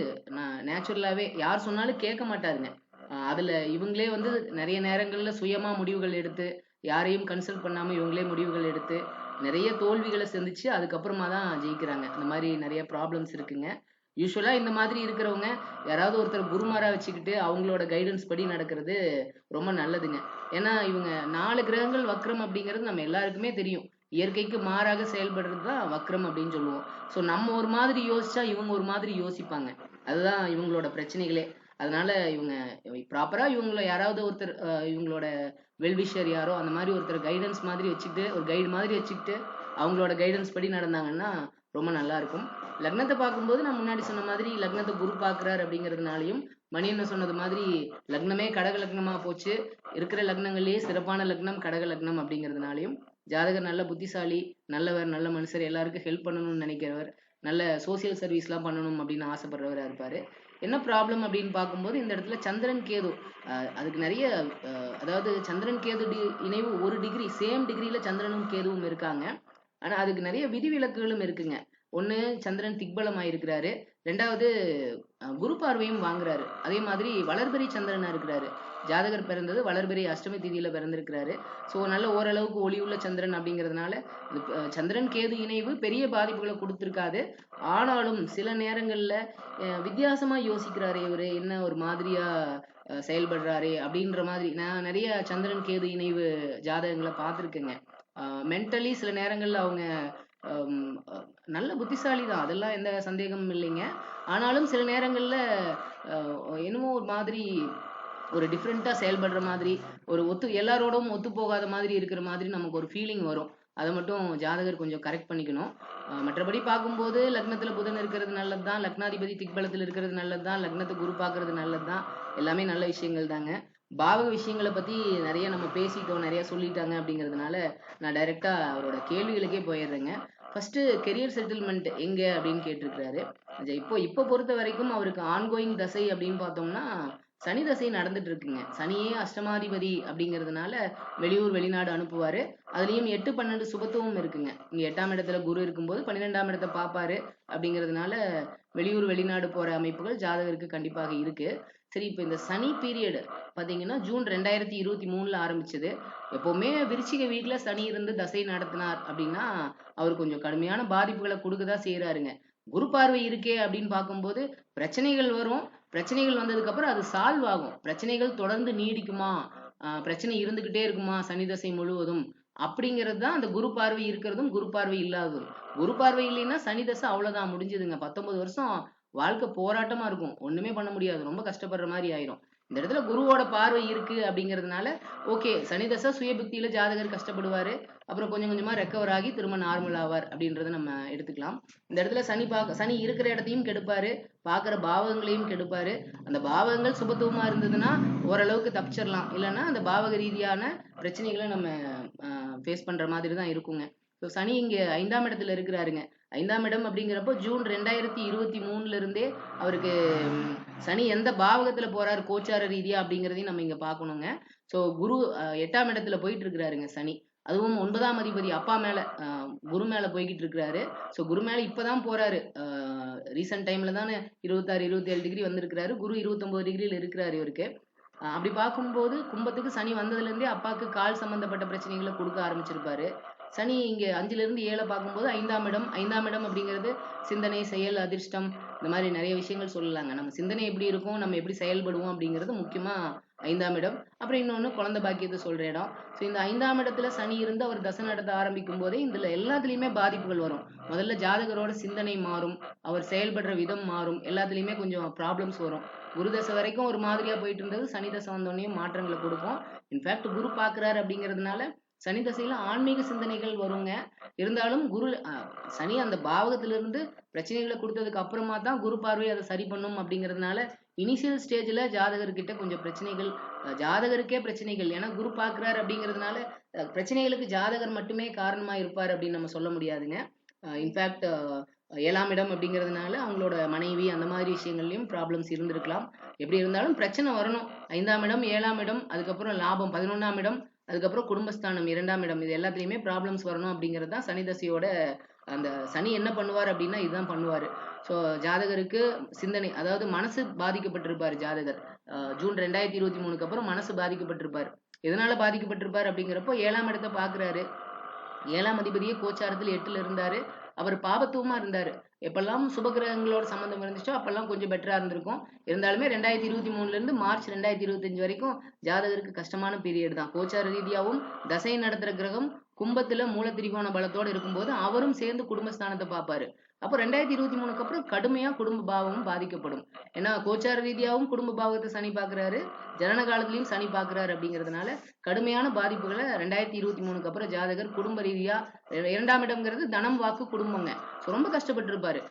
நேச்சுரலாவே யார் சொன்னாலும் கேட்க மாட்டாருங்க. அதுல இவங்களே வந்து நிறைய நேரங்கள்ல சுயமா முடிவுகள் எடுத்து, யாரையும் கன்சல்ட் பண்ணாம இவங்களே முடிவுகள் எடுத்து நிறைய தோல்விகளை சந்திச்சு அதுக்கப்புறமா தான் ஜெயிக்கிறாங்க. அந்த மாதிரி நிறைய ப்ராப்ளம்ஸ் இருக்குங்க. யூஸ்வலா இந்த மாதிரி இருக்கிறவங்க யாராவது ஒருத்தர் குருமாரா வச்சுக்கிட்டு அவங்களோட கைடன்ஸ் படி நடக்கிறது ரொம்ப நல்லதுங்க. ஏன்னா இவங்க 4 கிரகங்கள் வக்ரம் அப்படிங்கிறது நம்ம எல்லாருக்குமே தெரியும். இயற்கைக்கு மாறாக செயல்படுறது தான் வக்ரம் அப்படின்னு சொல்லுவோம். ஸோ நம்ம ஒரு மாதிரி யோசிச்சா இவங்க ஒரு மாதிரி யோசிப்பாங்க. அதுதான் இவங்களோட பிரச்சனைகளே. அதனால இவங்க ப்ராப்பரா இவங்கள யாராவது ஒருத்தர் இவங்களோட வெல்விஷர் யாரோ அந்த மாதிரி ஒருத்தர் கைடன்ஸ் மாதிரி வச்சுக்கிட்டு, ஒரு கைடு மாதிரி வச்சுக்கிட்டு அவங்களோட கைடன்ஸ் படி நடந்தாங்கன்னா ரொம்ப நல்லா இருக்கும். லக்னத்தை பார்க்கும்போது நான் முன்னாடி சொன்ன மாதிரி லக்னத்தை குரு பார்க்குறாரு அப்படிங்கிறதுனாலையும், மணி என்ன சொன்னது மாதிரி லக்னமே கடக லக்னமா போச்சு. இருக்கிற லக்னங்கள்லயே சிறப்பான லக்னம் கடக லக்னம் அப்படிங்கிறதுனாலையும் ஜாதகர் நல்ல புத்திசாலி, நல்லவர், நல்ல மனுஷர், எல்லாருக்கும் ஹெல்ப் பண்ணணும்னு நினைக்கிறவர், நல்ல சோசியல் சர்வீஸ்லாம் பண்ணணும் அப்படின்னு ஆசைப்படுறவராக இருப்பாரு. என்ன ப்ராப்ளம் அப்படின்னு பார்க்கும்போது இந்த இடத்துல சந்திரன் கேது அதுக்கு நிறைய அதாவது சந்திரன் கேது இணைவு 1 டிகிரி, சேம் டிகிரியில சந்திரனும் கேதுவும் இருக்காங்க. ஆனா அதுக்கு நிறைய விதிவிலக்குகளும் இருக்குங்க. ஒண்ணு, சந்திரன் திக்பலம் ஆயிருக்கிறாரு. 2வது குரு பார்வையும் வாங்குறாரு. அதே மாதிரி வளர்பிறை சந்திரனா இருக்கிறாரு. ஜாதகர் பிறந்தது வளர்பிறை அஷ்டமி திதியில பிறந்திருக்கிறாரு. ஸோ நல்ல ஓரளவுக்கு ஒளி உள்ள சந்திரன் அப்படிங்கிறதுனால சந்திரன் கேது இணைவு பெரிய பாதிப்புகளை கொடுத்துருக்காது. ஆனாலும் சில நேரங்கள்ல வித்தியாசமா யோசிக்கிறாரே இவரு, என்ன ஒரு மாதிரியா செயல்படுறாரே அப்படின்ற மாதிரி நான் நிறைய சந்திரன் கேது இணைவு ஜாதகங்களை பார்த்துருக்கேங்க. மென்டலி சில நேரங்கள்ல அவங்க நல்ல புத்திசாலி தான், அதெல்லாம் எந்த சந்தேகமும் இல்லைங்க. ஆனாலும் சில நேரங்கள்ல என்னமோ ஒரு மாதிரி ஒரு டிஃப்ரெண்ட்டாக செயல்படுற மாதிரி, ஒரு எல்லாரோடும் ஒத்து போகாத மாதிரி இருக்கிற மாதிரி நமக்கு ஒரு ஃபீலிங் வரும். அதை மட்டும் ஜாதகர் கொஞ்சம் கரெக்ட் பண்ணிக்கணும். மற்றபடி பார்க்கும்போது லக்னத்தில் புதன் இருக்கிறது நல்லது தான், லக்னாதிபதி திக்பலத்தில் இருக்கிறது நல்லது தான், லக்னத்துக்கு குரு பார்க்கறது நல்லது தான், எல்லாமே நல்ல விஷயங்கள் தாங்க. பாவக விஷயங்களை பற்றி நிறைய நம்ம பேசிட்டோம், நிறைய சொல்லிட்டாங்க அப்படிங்கிறதுனால நான் டைரெக்டாக அவரோட கேள்விகளுக்கே போயிடுறேங்க. ஃபர்ஸ்ட் கெரியர் செட்டில்மெண்ட் எங்கே அப்படின்னு கேட்டிருக்கிறாரு. இப்போ பொறுத்த வரைக்கும் அவருக்கு ஆன்கோயிங் தசை அப்படின்னு பார்த்தோம்னா சனி தசை நடந்துட்டு இருக்குங்க. சனியே அஷ்டமாதிபதி அப்படிங்கிறதுனால வெளியூர் வெளிநாடு அனுப்புவாரு. அதுலயும் 8-12 சுபத்துவம் இருக்குங்க. இங்க 8ஆம் இடத்துல குரு இருக்கும்போது 12ஆம் இடத்தை பார்ப்பாரு. அப்படிங்கிறதுனால வெளியூர் வெளிநாடு போற அமைப்புகள் ஜாதகருக்கு கண்டிப்பாக இருக்கு. சரி, இப்போ இந்த சனி பீரியட் பாத்தீங்கன்னா ஜூன் 2023ல ஆரம்பிச்சது. எப்பவுமே விருச்சிக வீட்டுல சனி இருந்து தசை நடத்தினார் அப்படின்னா அவர் கொஞ்சம் கடுமையான பாதிப்புகளை கொடுக்கதான் செய்யறாருங்க. குரு பார்வை இருக்கே அப்படின்னு பார்க்கும்போது பிரச்சனைகள் வரும். பிரச்சனைகள் வந்ததுக்கு அப்புறம் அது சால்வ் ஆகும். பிரச்சனைகள் தொடர்ந்து நீடிக்குமா, பிரச்சனை இருந்துகிட்டே இருக்குமா சனி தசை முழுவதும், அப்படிங்கிறது தான் அந்த குரு பார்வை இருக்கிறதும் குரு பார்வை இல்லாததும். குரு பார்வை இல்லைன்னா சனி தசை அவ்வளவுதான், முடிஞ்சதுங்க. 19 வருஷம் வாழ்க்கை போராட்டமா இருக்கும், ஒண்ணுமே பண்ண முடியாது, ரொம்ப கஷ்டப்படுற மாதிரி ஆயிரும். இந்த இடத்துல குருவோட பார்வை இருக்கு அப்படிங்கிறதுனால ஓகே, சனி தசை சுயபுக்தியில ஜாதகர் கஷ்டப்படுவாரு, அப்புறம் கொஞ்சம் கொஞ்சமா ரெக்கவர் ஆகி திரும்ப நார்மல் ஆவார் அப்படின்றத நம்ம எடுத்துக்கலாம். இந்த இடத்துல சனி இருக்கிற இடத்தையும் கெடுப்பாரு, பாக்குற பாவகங்களையும் கெடுப்பாரு. அந்த பாவகங்கள் சுபத்துவமா இருந்ததுன்னா ஓரளவுக்கு தப்பிச்சிடலாம், இல்லைன்னா அந்த பாவக ரீதியான பிரச்சனைகளை நம்ம ஃபேஸ் பண்ற மாதிரி தான் இருக்குங்க. ஸோ சனி இங்க 5ஆம் இடத்துல இருக்கிறாருங்க. 5ஆம் இடம் அப்படிங்கிறப்போ ஜூன் 2023ல இருந்தே அவருக்கு சனி எந்த பாவகத்துல போறாரு கோச்சார ரீதியா அப்படிங்கிறதையும் நம்ம இங்க பார்க்கணுங்க. ஸோ குரு 8ஆம் இடத்துல போயிட்டு இருக்கிறாருங்க சனி. அதுவும் 9ஆம் அதிபதி அப்பா மேல குரு மேல போய்கிட்டு இருக்கிறாரு. ஸோ குரு மேல இப்பதான் போறாரு. ரீசெண்ட் டைம்ல தானே 26-27 டிகிரி வந்திருக்கிறாரு. குரு 29 டிகிரியில் இருக்கிறாரு இவருக்கு. அப்படி பார்க்கும்போது கும்பத்துக்கு சனி வந்ததுல இருந்தே அப்பாவுக்கு கால் சம்பந்தப்பட்ட பிரச்சனைகளை கொடுக்க ஆரம்பிச்சிருப்பாரு. சனி இங்க 5ல இருந்து 7 பார்க்கும்போது 5ஆம் இடம் அப்படிங்கிறது சிந்தனை, செயல், அதிர்ஷ்டம், இந்த மாதிரி நிறைய விஷயங்கள் சொல்லலாங்க. நம்ம சிந்தனை எப்படி இருக்கும், நம்ம எப்படி செயல்படுவோம் அப்படிங்கிறது முக்கியமா 5ஆம் இடம். அப்புறம் இன்னொன்னு குழந்தை பாக்கியத்தை சொல்ற இடம். ஸோ இந்த 5ஆம் இடத்துல சனி இருந்து அவர் தசை நடத்த ஆரம்பிக்கும் போதே இதுல எல்லாத்துலயுமே பாதிப்புகள் வரும். முதல்ல ஜாதகரோட சிந்தனை மாறும், அவர் செயல்படுற விதம் மாறும், எல்லாத்துலயுமே கொஞ்சம் ப்ராப்ளம்ஸ் வரும். குரு தசை வரைக்கும் ஒரு மாதிரியா போயிட்டு இருந்தது, சனி தசை வந்தோடனே மாற்றங்களை கொடுக்கும். இன்ஃபேக்ட் குரு பாக்குறாரு அப்படிங்கிறதுனால சனி தசையில ஆன்மீக சிந்தனைகள் வருங்க. இருந்தாலும் சனி அந்த பாவகத்திலிருந்து பிரச்சனைகளை கொடுத்ததுக்கு அப்புறமா தான் குரு பார்வை அதை சரி பண்ணும் அப்படிங்கிறதுனால இனிஷியல் ஸ்டேஜ்ல ஜாதகர்கிட்ட கொஞ்சம் பிரச்சனைகள், ஜாதகருக்கே பிரச்சனைகள். ஏன்னா குரு பாக்குறாரு அப்படிங்கிறதுனால பிரச்சனைகளுக்கு ஜாதகர் மட்டுமே காரணமா இருப்பார் அப்படின்னு நம்ம சொல்ல முடியாதுங்க. இன்ஃபேக்ட் 7ஆம் இடம் அப்படிங்கிறதுனால அவங்களோட மனைவி அந்த மாதிரி விஷயங்கள்லயும் ப்ராப்ளம்ஸ் இருந்திருக்கலாம். எப்படி இருந்தாலும் பிரச்சனை வரணும். 5ஆம் இடம், 7ஆம் இடம், அதுக்கப்புறம் லாபம் 11ஆம் இடம், அதுக்கப்புறம் குடும்பஸ்தானம் 2ஆம் இடம், இது எல்லாத்துலயுமே ப்ராப்ளம்ஸ் வரணும் அப்படிங்கிறது தான் சனி தசையோட அந்த சனி என்ன பண்ணுவார் அப்படின்னா இதுதான் பண்ணுவாரு. ஸோ ஜாதகருக்கு சிந்தனை, அதாவது மனசு பாதிக்கப்பட்டிருப்பாரு ஜாதகர். ஜூன் 2023க்கு அப்புறம் மனசு பாதிக்கப்பட்டிருப்பார். எதனால பாதிக்கப்பட்டிருப்பார் அப்படிங்கிறப்போ 7ஆம் இடத்தை பாக்குறாரு. 7ஆம் அதிபதியே கோச்சாரத்தில் 8ல இருந்தாரு. அவர் பாபத்துவமா இருந்தாரு. எப்பெல்லாம் சுபகிரகங்களோட சம்பந்தம் இருந்துச்சோ அப்பெல்லாம் கொஞ்சம் பெட்டரா இருந்திருக்கும். இருந்தாலுமே 2023ல இருந்து மார்ச் 2025 வரைக்கும் ஜாதகருக்கு கஷ்டமான பீரியட் தான். கோச்சார ரீதியாவும் தசை நடத்துற கிரகம் கும்பத்துல மூல திரிகோண பலத்தோட இருக்கும்போது அவரும் சேர்ந்து குடும்பஸ்தானத்தை பார்ப்பாரு. அப்போ 2023க்கு அப்புறம் கடுமையா குடும்ப பாவமும் பாதிக்கப்படும். ஏன்னா கோச்சார ரீதியாவும் குடும்ப பாவத்தை சனி பாக்குறாரு, ஜனன காலத்திலயும் சனி பாக்குறாரு. அப்படிங்கிறதுனால கடுமையான பாதிப்புகளை 2023க்கு அப்புறம் ஜாதகர் குடும்ப ரீதியா, 2ஆம் இடம்ங்கிறது தனம், வாக்கு, குடும்பங்க. ரொம்ப கஷ்டப்பட்டு இருப்பாரு.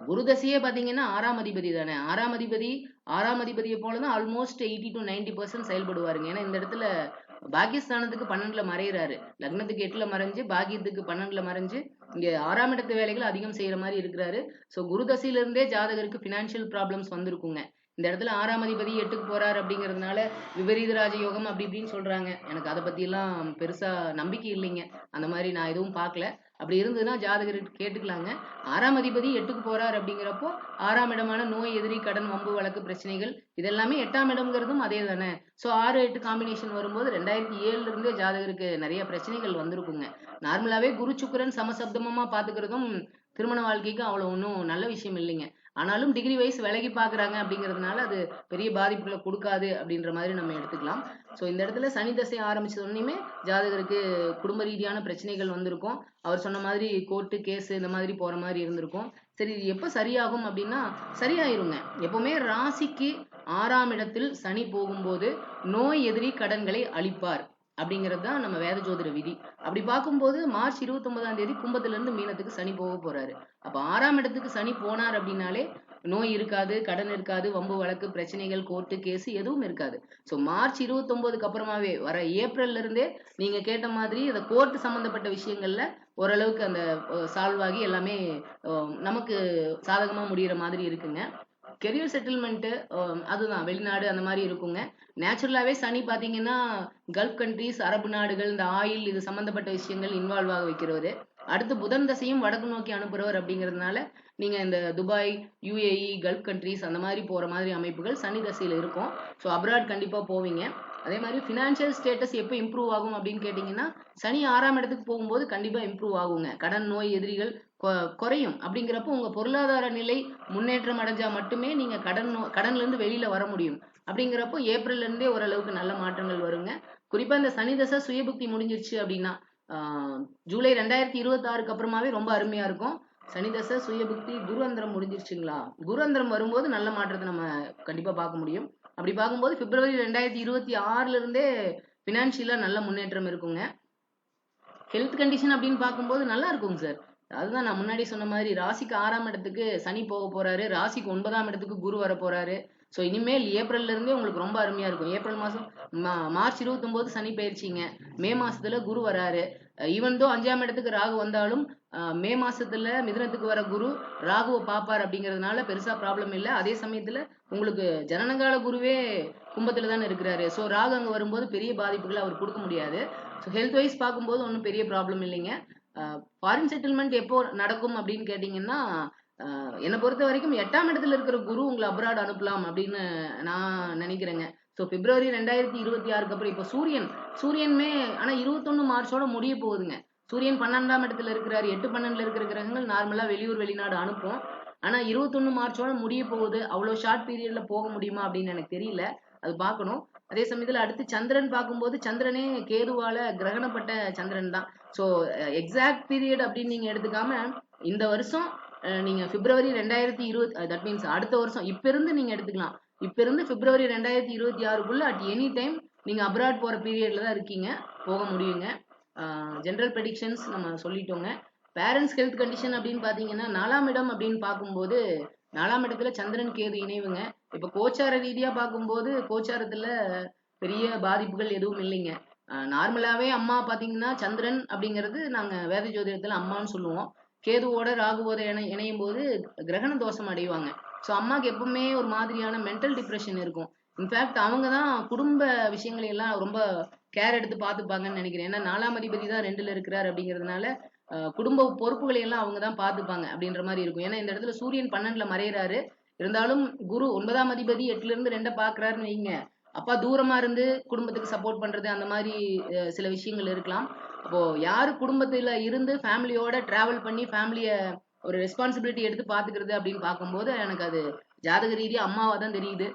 குரு தசையே பாத்தீங்கன்னா 6ஆம் அதிபதி தானே. 6ஆம் அதிபதியை போலதான் ஆல்மோஸ்ட் 80 to 90% செயல்படுவாருங்க. ஏன்னா இந்த இடத்துல பாகியஸ்தானத்துக்கு 12ல மறைகிறாரு, லக்னத்துக்கு 8ல மறைஞ்சு பாகியத்துக்கு 12ல மறைஞ்சு இங்க 6ஆம் இடத்து வேலைகள் அதிகம் செய்யற மாதிரி இருக்கிறாரு. ஸோ குரு தசையில இருந்தே ஜாதகருக்கு பினான்சியல் ப்ராப்ளம்ஸ் வந்திருக்குங்க. இந்த இடத்துல 6ஆம் அதிபதி 8க்கு போறாரு அப்படிங்கிறதுனால விபரீத ராஜயோகம் அப்படி இப்படின்னு சொல்றாங்க. எனக்கு அதை பத்தி எல்லாம் பெருசா நம்பிக்கை இல்லைங்க. அந்த மாதிரி நான் எதுவும் பார்க்கல. அப்படி இருந்ததுன்னா ஜாதகர் கேட்டுக்கலாங்க. 6ஆம் அதிபதி 8க்கு போறார் அப்படிங்கிறப்போ 6ஆம் இடமான நோய், எதிரி, கடன், வம்பு, வழக்கு, பிரச்சனைகள் இதெல்லாமே 8ஆம் இடம்ங்கிறதும் அதே தானே. ஸோ 6, 8 காம்பினேஷன் வரும்போது 2007 இருந்தே ஜாதகருக்கு நிறைய பிரச்சனைகள் வந்திருக்குங்க. நார்மலாவே குரு சுக்கிரன் சமசப்தமமா பாத்துக்கிறதும் திருமண வாழ்க்கைக்கு அவ்வளவு ஒன்றும் நல்ல விஷயம் இல்லைங்க. ஆனாலும் டிகிரி வைஸ் விலகி பாக்குறாங்க அப்படிங்கிறதுனால அது பெரிய பாதிப்புகளை கொடுக்காது அப்படின்ற மாதிரி நம்ம எடுத்துக்கலாம். ஸோ இந்த இடத்துல சனி தசை ஆரம்பிச்சதுமே ஜாதகருக்கு குடும்ப ரீதியான பிரச்சனைகள் வந்திருக்கும். அவர் சொன்ன மாதிரி கோர்ட்டு கேஸ் இந்த மாதிரி போற மாதிரி இருந்திருக்கும். சரி, இது எப்ப சரியாகும் அப்படின்னா சரியாயிருங்க. எப்பவுமே ராசிக்கு 6ஆம் இடத்தில் சனி போகும்போது நோய், எதிரி, கடன்களை அழிப்பார் அப்படிங்கிறது தான் நம்ம வேத ஜோதிட விதி. அப்படி பார்க்கும்போது மார்ச் 29ஆம் தேதி கும்பத்துல இருந்து மீனத்துக்கு சனி போக போறாரு. அப்ப 6ஆம் இடத்துக்கு சனி போனார் அப்படின்னாலே நோய் இருக்காது, கடன் இருக்காது, வம்பு வழக்கு, பிரச்சனைகள், கோர்ட்டு கேஸ் எதுவும் இருக்காது. ஸோ மார்ச் 29க்கு அப்புறமாவே வர ஏப்ரல்ல இருந்தே நீங்க கேட்ட மாதிரி அந்த கோர்ட் சம்பந்தப்பட்ட விஷயங்கள்ல ஓரளவுக்கு அந்த சால்வ் ஆகி எல்லாமே நமக்கு சாதகமா முடியிற மாதிரி இருக்குங்க. கெரியர் செட்டில்மெண்ட் அதுதான் வெளிநாடு அந்த மாதிரி இருக்குங்க. நேச்சுரலாவே சனி பாத்தீங்கன்னா கல்ஃப் கண்ட்ரீஸ், அரபு நாடுகள், இந்த ஆயில் இது சம்பந்தப்பட்ட விஷயங்கள் இன்வால்வ் ஆக வைக்கிறவரு. அடுத்து புதன் தசையும் வடக்கு நோக்கி அனுப்புறவர் அப்படிங்கிறதுனால நீங்க இந்த துபாய், UAE, கல்ஃப் கண்ட்ரீஸ் அந்த மாதிரி போற மாதிரி அமைப்புகள் சனி தசையில இருக்கும். ஸோ அப்ராட் கண்டிப்பா போவீங்க. அதே மாதிரி ஃபினான்ஷியல் ஸ்டேட்டஸ் எப்போ இம்ப்ரூவ் ஆகும் அப்படின்னு கேட்டீங்கன்னா சனி 6ஆம் இடத்துக்கு போகும்போது கண்டிப்பா இம்ப்ரூவ் ஆகுங்க. கடன், நோய், எதிரிகள் குறையும். அப்படிங்கிறப்போ உங்க பொருளாதார நிலை முன்னேற்றம் அடைஞ்சா மட்டுமே நீங்க கடன்ல இருந்து வெளியில வர முடியும். அப்படிங்கிறப்போ ஏப்ரல்ல இருந்தே ஓரளவுக்கு நல்ல மாற்றங்கள் வருங்க. குறிப்பா இந்த சனி தசை சுயபுக்தி முடிஞ்சிருச்சு அப்படின்னா ஜூலை 2026க்கு அப்புறமாவே ரொம்ப அருமையா இருக்கும். சனி தசை சுயபுக்தி குரு அந்தரம் முடிஞ்சிருச்சுங்களா, குரு அந்தரம் வரும்போது நல்ல மாற்றத்தை நம்ம கண்டிப்பா பார்க்க முடியும். அப்படி பார்க்கும்போது பிப்ரவரி 2026ல இருந்தே பினான்சியலா நல்ல முன்னேற்றம் இருக்குங்க. ஹெல்த் கண்டிஷன் அப்படின்னு பார்க்கும்போது நல்லா இருக்குங்க சார். அதுதான் நான் முன்னாடி சொன்ன மாதிரி ராசிக்கு 6ஆம் இடத்துக்கு சனி போக போறாரு, ராசிக்கு 9ஆம் இடத்துக்கு குரு வர போறாரு. ஸோ இனிமேல் ஏப்ரல்ல இருந்தே உங்களுக்கு ரொம்ப அருமையா இருக்கும். ஏப்ரல் மாசம் மார்ச் 29 சனி பயிற்சிங்க. மே மாசத்துல குரு வராரு. ஈவன் தோ 5ஆம் இடத்துக்கு ராகு வந்தாலும் மே மாசத்துல மிதுனத்துக்கு வர குரு ராகுவை பார்ப்பார் அப்படிங்கிறதுனால பெருசா ப்ராப்ளம் இல்லை. அதே சமயத்துல உங்களுக்கு ஜனனகால குருவே கும்பத்துல தானே இருக்கிறாரு. ஸோ ராகு அங்க வரும்போது பெரிய பாதிப்புகளை அவர் கொடுக்க முடியாது. ஸோ ஹெல்த் வைஸ் பார்க்கும்போது ஒன்றும் பெரிய ப்ராப்ளம் இல்லைங்க. ஃபாரின் செட்டில்மெண்ட் எப்போ நடக்கும் அப்படின்னு கேட்டீங்கன்னா என்னை பொறுத்த வரைக்கும் 8ஆம் இடத்துல இருக்கிற குரு உங்களை அப்ராட் அனுப்பலாம் அப்படின்னு நான் நினைக்கிறேங்க. ஸோ பிப்ரவரி 2026க்கு அப்புறம் இப்போ சூரியனுமே ஆனா 21 மார்ச்சோட முடிய போகுதுங்க. சூரியன் 12ஆம் இடத்துல இருக்கிறாரு. 8, 12ல இருக்கிற கிரகங்கள் நார்மலா வெளியூர் வெளிநாடு அனுப்பும். ஆனா 21 மார்ச்சோட முடிய போகுது. அவ்வளவு ஷார்ட் பீரியட்ல போக முடியுமா அப்படின்னு எனக்கு தெரியல. அது பார்க்கணும். அதே சமயத்துல அடுத்து சந்திரன் பார்க்கும்போது சந்திரனே கேதுவால கிரகணப்பட்ட சந்திரன் தான். ஸோ எக்ஸாக்ட் பீரியட் அப்படின்னு நீங்க எடுத்துக்காம இந்த வருஷம் நீங்க பிப்ரவரி 2020 தட் மீன்ஸ் அடுத்த வருஷம் இப்ப இருந்து நீங்க எடுத்துக்கலாம். இப்ப இருந்து பிப்ரவரி 2026க்குள்ள அட் எனி டைம் நீங்க அப்ராட் போற பீரியட்ல தான் இருக்கீங்க, போக முடியுங்க. ஜெனரல் ப்ரெடிக்ஷன்ஸ் நம்ம சொல்லிட்டோங்க. பேரண்ட்ஸ் ஹெல்த் கண்டிஷன் அப்படின்னு பாத்தீங்கன்னா 4ஆம் இடம் அப்படின்னு பார்க்கும்போது 4ஆம் இடத்துல சந்திரன் கேது இணைவுங்க. இப்ப கோச்சார ரீதியா பார்க்கும்போது கோச்சாரத்துல பெரிய பாதிப்புகள் எதுவும் இல்லைங்க. நார்மலாவே அம்மா பாத்தீங்கன்னா சந்திரன் அப்படிங்கிறது நாங்க வேத ஜோதிடத்துல அம்மான்னு சொல்லுவோம். கேதுவோட ராகுவோட இணையும் போது கிரகண தோஷம் அடைவாங்க. ஸோ அம்மாவுக்கு எப்பவுமே ஒரு மாதிரியான மென்டல் டிப்ரெஷன் இருக்கும். இன்ஃபேக்ட் அவங்க தான் குடும்ப விஷயங்களை எல்லாம் ரொம்ப கேர் எடுத்து பார்த்துப்பாங்கன்னு நினைக்கிறேன். ஏன்னா 4ஆம் அதிபதி தான் 2ல இருக்கிறார் அப்படிங்கிறதுனால குடும்ப பொறுப்புகளை எல்லாம் அவங்க தான் பார்த்துப்பாங்க அப்படின்ற மாதிரி இருக்கும். ஏன்னா இந்த இடத்துல சூரியன் 12ல மறையிறாரு. இருந்தாலும் குரு 9ஆம் அதிபதி 8ல இருந்து 2 பாக்குறாருன்னு வைங்க. அப்பா தூரமா இருந்து குடும்பத்துக்கு சப்போர்ட் பண்றது அந்த மாதிரி சில விஷயங்கள் இருக்கலாம். அப்போ யாரு குடும்பத்துல இருந்து ஃபேமிலியோட டிராவல் பண்ணி ஃபேமிலிய ஒரு ரெஸ்பான்சிபிலிட்டி எடுத்து பாத்துக்கிறது அப்படின்னு பார்க்கும்போது எனக்கு அது ஜாதக ரீதியா அம்மாவா தான் தெரியுது.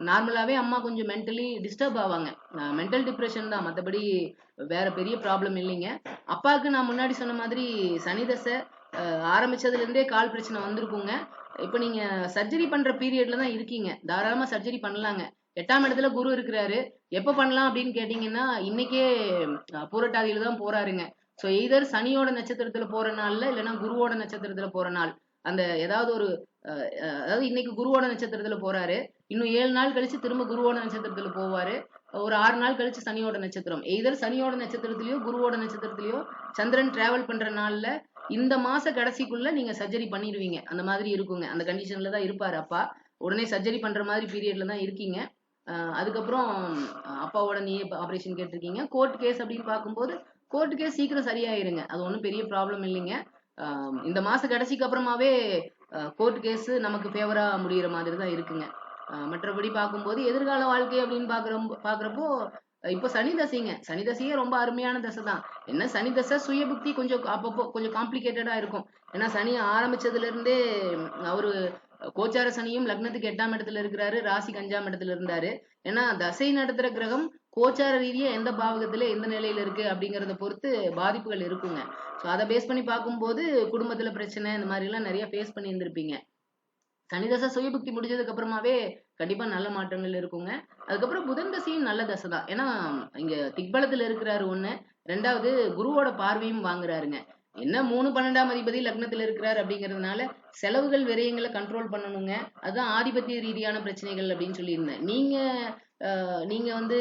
நார்மலாவே அம்மா கொஞ்சம் மென்டலி டிஸ்டர்ப் ஆவாங்க. மென்டல் டிப்ரெஷன் தான், மற்றபடி வேற பெரிய ப்ராப்ளம் இல்லைங்க. அப்பாவுக்கு நான் முன்னாடி சொன்ன மாதிரி சனி தசை ஆரம்பிச்சதுல இருந்தே கால் பிரச்சனை வந்திருக்குங்க. இப்போ நீங்க சர்ஜரி பண்ற பீரியட்ல தான் இருக்கீங்க. தாராளமா சர்ஜரி பண்ணலாங்க. 8ஆம் இடத்துல குரு இருக்கிறாரு. எப்ப பண்ணலாம் அப்படின்னு கேட்டீங்கன்னா இன்னைக்கே பூரட்டாதியில தான் போறாருங்க. ஸோ எய்தர் சனியோட நட்சத்திரத்துல போற நாள்ல இல்லைன்னா குருவோட நட்சத்திரத்துல போற நாள் அந்த ஏதாவது ஒரு அதாவது இன்னைக்கு குருவோட நட்சத்திரத்துல போறாரு. இன்னும் 7 நாள் கழிச்சு திரும்ப குருவோட நட்சத்திரத்துல போவாரு. ஒரு 6 நாள் கழிச்சு சனியோட நட்சத்திரம். எய்தர் சனியோட நட்சத்திரத்திலயோ குருவோட நட்சத்திரத்திலயோ சந்திரன் டிராவல் பண்ற நாள்ல இந்த மாச கடைசிக்குள்ள நீங்க சர்ஜரி பண்ணிடுவீங்க. அந்த மாதிரி இருக்குங்க. அந்த கண்டிஷன்ல தான் இருப்பாரு அப்பா. உடனே சர்ஜரி பண்ற மாதிரி பீரியட்ல தான் இருக்கீங்க. அதுக்கப்புறம் அப்பாவோட நீ ஆபரேஷன் கேட்டிருக்கீங்க. கோர்ட் கேஸ் அப்படின்னு பார்க்கும்போது கோர்ட்டு கேஸ் சீக்கிரம் சரியாயிருங்க. அது ஒன்றும் பெரிய ப்ராப்ளம் இல்லைங்க. இந்த மாச கடைசிக்கு அப்புறமாவே கோர்ட் கேஸ் நமக்கு ஃபேவரா முடியிற மாதிரி தான் இருக்குங்க. மற்றபடி பார்க்கும்போது எதிர்கால வாழ்க்கை அப்படின்னு பாக்குறப்போ இப்போ சனி தசைங்க. சனி தசையே ரொம்ப அருமையான தசை தான். என்ன சனி தசை சுய புக்தி கொஞ்சம் அப்பப்போ கொஞ்சம் காம்ப்ளிகேட்டடா இருக்கும். ஏன்னா சனி ஆரம்பிச்சதுல இருந்தே அவரு கோச்சார சனியும் லக்னத்துக்கு 8ஆம் இடத்துல இருக்கிறாரு, ராசிக்கு 5ஆம் இடத்துல இருந்தாரு. ஏன்னா தசை நடத்துற கிரகம் கோச்சார ரீதியா எந்த பாவகத்துல எந்த நிலையில இருக்கு அப்படிங்கறத பொறுத்து பாதிப்புகள் இருக்குங்க. ஸோ அதை பேஸ் பண்ணி பார்க்கும்போது குடும்பத்துல பிரச்சனை இந்த மாதிரி எல்லாம் நிறைய ஃபேஸ் பண்ணி இருந்திருப்பீங்க. சனி தசை சுயபுக்தி முடிஞ்சதுக்கு அப்புறமாவே கண்டிப்பா நல்ல மாற்றங்கள் இருக்குங்க. அதுக்கப்புறம் புதன் தசையும் நல்ல தசை தான். ஏன்னா இங்க திக்பலத்துல இருக்கிறாரு ஒண்ணு, 2வது குருவோட பார்வையும் வாங்குறாருங்க. என்ன 3 12ஆம் அதிபதி லக்னத்துல இருக்கிறார் அப்படிங்கிறதுனால செலவுகள் விரயங்களை கண்ட்ரோல் பண்ணணுங்க. அதுதான் ஆதிபத்திய ரீதியான பிரச்சனைகள் அப்படின்னு சொல்லியிருந்தேன். நீங்க வந்து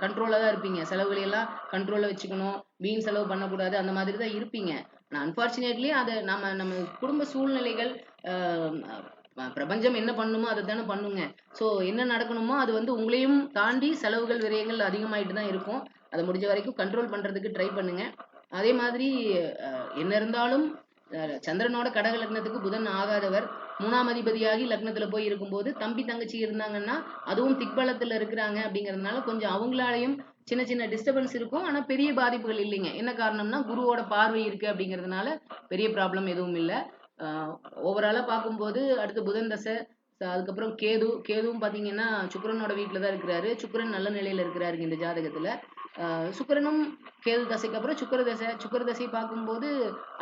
கண்ட்ரோலா தான் இருப்பீங்க. செலவுகளை எல்லாம் கண்ட்ரோல்ல வச்சுக்கணும், வீண் செலவு பண்ணக்கூடாது, அந்த மாதிரி தான் இருப்பீங்க. ஆனா அன்பார்ச்சுனேட்லி அதை நம்ம குடும்ப சூழ்நிலைகள் பிரபஞ்சம் என்ன பண்ணுமோ அதை தானே பண்ணுங்க. ஸோ என்ன நடக்கணுமோ அது வந்து உங்களையும் தாண்டி செலவுகள் விரயங்கள் அதிகமாயிட்டு தான் இருக்கும். அதை முடிஞ்ச வரைக்கும் கண்ட்ரோல் பண்றதுக்கு ட்ரை பண்ணுங்க. அதே மாதிரி என்ன இருந்தாலும் சந்திரனோட கடக லக்னத்துக்கு புதன் ஆகாதவர் 3ஆம் அதிபதியாகி லக்னத்துல போய் இருக்கும்போது தம்பி தங்கச்சி இருந்தாங்கன்னா அதுவும் திக்பலத்துல இருக்கிறாங்க அப்படிங்கறதுனால கொஞ்சம் அவங்களாலையும் சின்ன சின்ன டிஸ்டர்பன்ஸ் இருக்கும். ஆனா பெரிய பாதிப்புகள் இல்லைங்க. என்ன காரணம்னா குருவோட பார்வை இருக்கு அப்படிங்கறதுனால பெரிய ப்ராப்ளம் எதுவும் இல்லை. ஓவராலா பார்க்கும்போது அடுத்து புதன் தசை, அதுக்கப்புறம் கேதுவும் பாத்தீங்கன்னா சுக்கிரனோட வீட்டுல தான் இருக்கிறாரு. சுக்கிரன் நல்ல நிலையில இருக்கிறாருங்க இந்த ஜாதகத்துல. சுக்கிரனும் கேது தசைக்கு அப்புறம் சுக்கிர தசை பார்க்கும்போது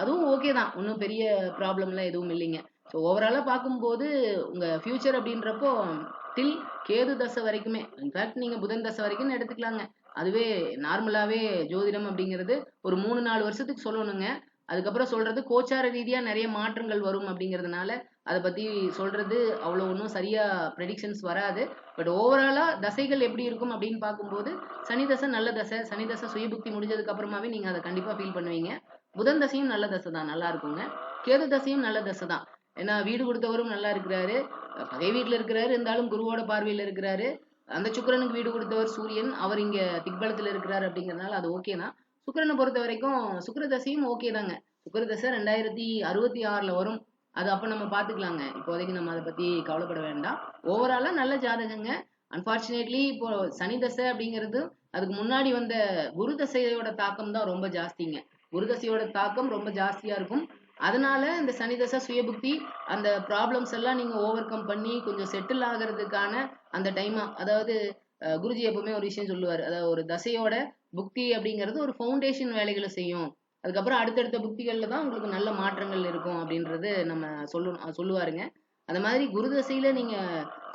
அதுவும் ஓகே தான், ஒன்றும் பெரிய ப்ராப்ளம்லாம் எதுவும் இல்லைங்க. ஸோ ஓவராலா பார்க்கும்போது உங்க ஃபியூச்சர் அப்படின்றப்போ டில் கேது தசை வரைக்குமே, இன்ஃபேக்ட் நீங்க புதன் தசை வரைக்கும் எடுத்துக்கலாங்க. அதுவே நார்மலாவே ஜோதிடம் அப்படிங்கிறது ஒரு 3-4 வருஷத்துக்கு சொல்லணுங்க. அதுக்கப்புறம் சொல்றது கோச்சார ரீதியா நிறைய மாற்றங்கள் வரும் அப்படிங்கிறதுனால அதை பத்தி சொல்றது அவ்வளவு ஒன்றும் சரியா ப்ரெடிக்ஷன்ஸ் வராது. பட் ஓவராலா தசைகள் எப்படி இருக்கும் அப்படின்னு பார்க்கும்போது சனி தசை நல்ல தசை. சனி தசை சுயபுக்தி முடிஞ்சதுக்கு அப்புறமாவே நீங்க அதை கண்டிப்பா ஃபீல் பண்ணுவீங்க. புதன் தசையும் நல்ல தசை தான், நல்லா இருக்குங்க. கேது தசையும் நல்ல தசை தான். ஏன்னா வீடு கொடுத்தவரும் நல்லா இருக்கிறாரு, பகை வீட்டுல இருக்கிறாரு, இருந்தாலும் குருவோட பார்வையில இருக்கிறாரு. அந்த சுக்கிரனுக்கு வீடு கொடுத்தவர் சூரியன், அவர் இங்க திக்பலத்துல இருக்கிறாரு அப்படிங்கறதுனால அது ஓகே தான். சுக்கிரனை பொறுத்த வரைக்கும் சுக்கிர தசையும் ஓகே தாங்க. சுக்கிர தசை 2066ல வரும். அது அப்ப நம்ம பாத்துக்கலாங்க. இப்போதைக்கு நம்ம அதை பத்தி கவலைப்பட வேண்டாம். ஓவராலா நல்ல ஜாதகங்க. அன்பார்ச்சுனேட்லி இப்போ சனி தசை அப்படிங்கிறது அதுக்கு முன்னாடி வந்த குரு தசையோட தாக்கம் தான் ரொம்ப ஜாஸ்திங்க. குரு தசையோட தாக்கம் ரொம்ப ஜாஸ்தியா இருக்கும். அதனால இந்த சனி தசை சுயபுக்தி அந்த ப்ராப்ளம்ஸ் எல்லாம் நீங்க ஓவர் கம் பண்ணி கொஞ்சம் செட்டில் ஆகிறதுக்கான அந்த டைமா, அதாவது குருஜி எப்பவுமே ஒரு விஷயம் சொல்லுவாரு, அதாவது ஒரு தசையோட புக்தி அப்படிங்கிறது ஒரு ஃபவுண்டேஷன் வேலைகளை செய்யும். அதுக்கப்புறம் அடுத்தடுத்த புக்திகள்ல தான் உங்களுக்கு நல்ல மாற்றங்கள் இருக்கும் அப்படின்றது நம்ம சொல்லுவாருங்க. அந்த மாதிரி குரு தசையில நீங்க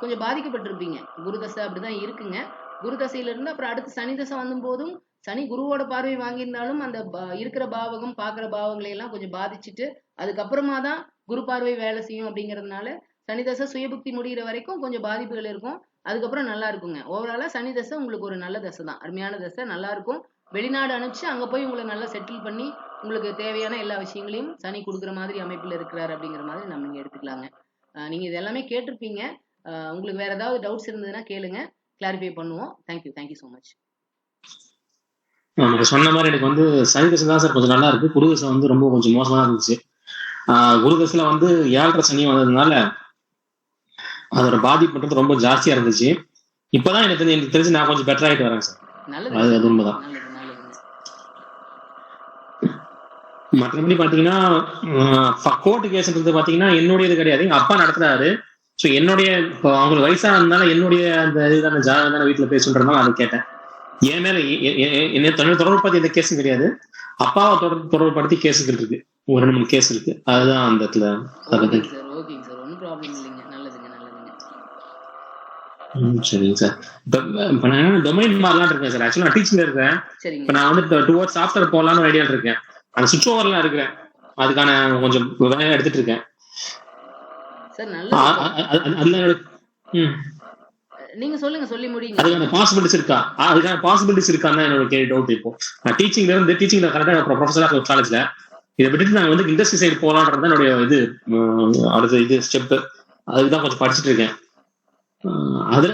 கொஞ்சம் பாதிக்கப்பட்டிருப்பீங்க. குரு தசை அப்படிதான் இருக்குங்க. குரு தசையில இருந்து அப்புறம் அடுத்து சனி தசை வந்தும் போதும் சனி குருவோட பார்வை வாங்கியிருந்தாலும் அந்த இருக்கிற பாவகம் பாக்குற பாவங்களை எல்லாம் கொஞ்சம் பாதிச்சுட்டு அதுக்கப்புறமா தான் குரு பார்வை வேலை செய்யும் அப்படிங்கறதுனால சனி தசை சுயபுக்தி முடிகிற வரைக்கும் கொஞ்சம் பாதிப்புகள் இருக்கும். அதுக்கப்புறம் நல்லா இருக்குங்க. ஓவராலா சனி தசை உங்களுக்கு ஒரு நல்ல தசை தான், அருமையான தசை, நல்லா இருக்கும். வெளிநாடு அனுப்பிச்சு அங்க போய் உங்களை நல்லா செட்டில் பண்ணி உங்களுக்கு தேவையான எல்லா விஷயங்களையும் சனி கொடுக்குற மாதிரி அமைப்புல இருக்கிறாரு அப்படிங்கிற மாதிரி நம்ம இங்க எடுத்துக்கலாங்க. நீங்க இது எல்லாமே கேட்டிருப்பீங்க. உங்களுக்கு வேற ஏதாவது டவுட்ஸ் இருந்ததுன்னா கேளுங்க, கிளாரிஃபை பண்ணுவோம். Thank you so much. நமக்கு சொன்ன மாதிரி எனக்கு வந்து சனி தசை தான் சார் கொஞ்சம் நல்லா இருக்கு. குரு தசை வந்து ரொம்ப கொஞ்சம் மோசமா இருந்துச்சு. குரு தசையில வந்து 7.5 சனி வந்ததுனால அதோட பாதிப்புன்றது ரொம்ப ஜாஸ்தியா இருந்துச்சு. இப்பதான் எனக்கு தெரிஞ்சு நான் கொஞ்சம் பெட்டர் ஆயிட்டு வரேன் சார். அது உண்மைதான். மற்றபடி பாத்தீங்கன்னா கோர்ட்டு கேஸ்ன்றது பாத்தீங்கன்னா என்னுடையது கிடையாது, எங்க அப்பா நடத்துறாரு. ஸோ என்னுடைய அவங்களுக்கு வயசா இருந்தால என்னுடைய அந்த இதுதான ஜாதகம் தானே வீட்டுல பேசுன்றதுனால அதை கேட்டேன். என் மேல என்ன தொடர்பு பத்தி எந்த கேஸும் கிடையாது. அப்பாவை தொடர்புபடுத்தி கேஸுகள் இருக்கு, ஒரு 2-3 கேஸ் இருக்கு. அதுதான் அந்த இடத்துல. சரிங்க சார். இப்ப நான் டொமைன் மாறலாம் இருக்கேன் சார். ஆக்சுவலா நான் டீச்சிங்ல இருக்கேன். இப்ப நான் வந்து டுவர்ட்ஸ் சாஃப்ட்வேர் போகலான்னு ஐடியா இருக்கேன். அந்த சுவிட்ச் ஓவர்லாம் இருக்கிறேன், அதுக்கான கொஞ்சம் வேலையை எடுத்துட்டு இருக்கேன். நீங்க சொல்லுங்க, சொல்லி முடியுங்க. அதுக்கான பாசிபிலிட்டிஸ் இருக்கான்னு என்னோட டவுட். இப்போ நான் டீச்சிங்ல கரெக்டா ப்ரொஃபஸரா காலேஜ்ல இதை விட்டுட்டு நான் வந்து இண்டஸ்ட்ரி சைடு போகலான்றது என்னுடைய இது அடுத்த இது ஸ்டெப். அதுக்குதான் கொஞ்சம் படிச்சுட்டு இருக்கேன்.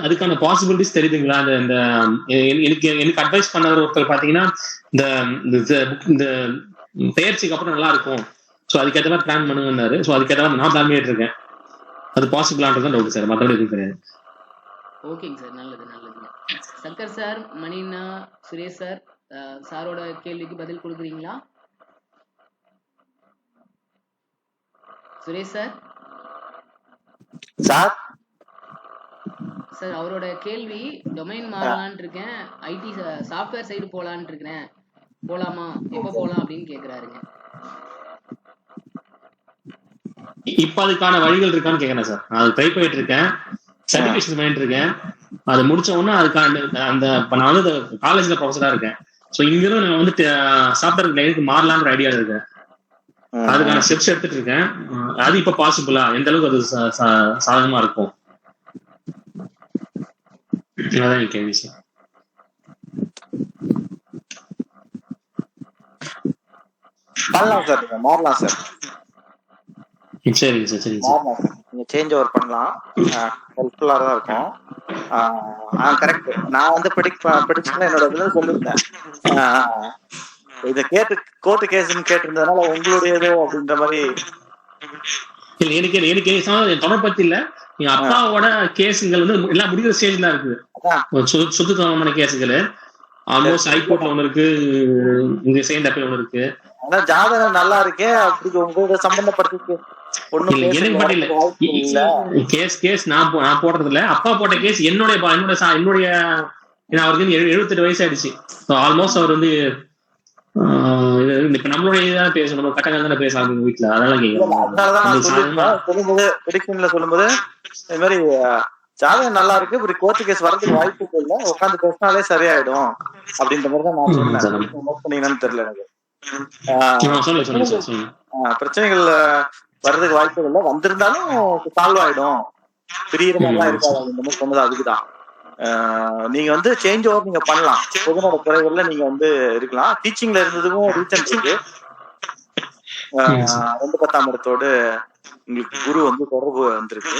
அதுக்கான பாசிபிலிட்டிஸ் தெரியுதுங்களா? இந்த எனக்கு அட்வைஸ் பண்ணவர் ஒருத்தர் பாத்தீங்கன்னா இந்த பெயர்ச்சிக்கு அப்புறம் நல்லா இருக்கும், ஸோ அதுக்கேற்ற மாதிரி பிளான் பண்ணுங்கன்னாரு. ஸோ அதுக்கேற்ற மாதிரி நான் பிளான் பண்ணிட்டு இருக்கேன். அது பாசிபிளான்றது டவுட் சார், மற்றபடி எதுவும் கிடையாது. ஓகேங்க சார், நல்லதுங்க. சங்கர் சார், மணினா, சுரேஷ் சார், சாரோட கேள்விக்கு பதில் கொடுக்குறீங்களா? சுரேஷ் சார் சார் சார் அவரோட கேள்வி டொமைன் மாறலான் இருக்கேன், ஐடி சாஃப்ட்வேர் சைடு போலான் இருக்கிறேன், போலாமா, எப்ப போலாம் அப்படின்னு கேக்குறாருங்க. இப்ப அதுக்கான வழிகள் இருக்கான்னு கேக்குறேன் சார். அது ட்ரை பண்ணிட்டு இருக்கேன், சர்டிபிகேஷன் பண்ணிட்டு இருக்கேன். அது முடிச்ச உடனே அதுக்கான அந்த நான் வந்து காலேஜ்ல ப்ரொஃபஸரா இருக்கேன். ஸோ இங்கிருந்து நான் வந்து சாஃப்ட்வேர் லைனுக்கு மாறலான்ற ஐடியா இருக்கேன். அதுக்கான ஸ்டெப்ஸ் எடுத்துட்டு இருக்கேன். அது இப்ப பாசிபிளா, எந்த அளவுக்கு அது சாதகமா இருக்கும், அதான் கேள்வி சார். பண்ணலாம் சார், மாறலாம் சார். சரிங்க சார், சரிங்க சார். நீங்க சேஞ்ச் ஓவர் பண்ணலாம், ஹெல்ப்ஃபுல்லா தான் இருக்கும். கரெக்ட். நான் வந்து ப்ரெடிக்ஷன்ல என்னோட இதுல சொல்லியிருந்தேன். இதை கேட்டு கோர்ட்டு கேஸ்ன்னு கேட்டிருந்ததுனால உங்களுடையதோ அப்படின்ற மாதிரி. எனக்கு தொடர் பத்தி இல்ல, எங்க அப்பாவோட கேஸுகள் வந்து எல்லாம் முடிக்கிற ஸ்டேஜ்ல இருக்கு. சொத்து சம்பந்தமான கேஸுகள் ஆல்மோஸ்ட் ஹைகோர்ட்ல ஒண்ணு இருக்கு, இங்க செகண்ட் அப்பீல் ஒண்ணு இருக்கு. ஆனா ஜாதகம் நல்லா இருக்கே, அப்படி உங்களோட சம்பந்தப்பட்டு கேஸ் நான் போடுறது இல்ல. அப்பா போட்ட கேஸ் என்னுடைய அவருக்கு 78 வயசு ஆயிடுச்சு. ஆல்மோஸ்ட் அவர் வந்து இப்ப நம்மளுடைய இதான் பேசணும், கட்டங்கள் தானே பேசலாம் வீட்டுல, அதெல்லாம் கேட்கலாம். சொல்லும்போது இது மாதிரி ஜாதகம் நல்லா இருக்கு, இப்படி கோர்ட்டு கேஸ் வரதுக்கு வாய்ப்பு இல்லை, உட்காந்து பேசினாலே சரியாயிடும் அப்படின்ற மாதிரி தான் நான் சொன்னேன். நோட் பண்ணீங்கன்னு தெரியல எனக்கு. பிரச்சனைகள் வர்றதுக்கு வாய்ப்பு இல்லை, வந்திருந்தாலும் சால்வ் ஆயிடும், பிரியிற மாதிரிலாம் இருக்காது அப்படின்ற மாதிரி சொன்னது. அதுக்குதான் நீங்க வந்து சேஞ்ச் ஓவர் நீங்க பண்ணலாம், பொதுநோட துறைகள்ல நீங்க வந்து இருக்கலாம். டீச்சிங்ல இருந்ததுக்கும் ரீசன் இருக்கு. 2 இடத்தோடு உங்களுக்கு குரு வந்து தொடர்பு வந்திருக்கு.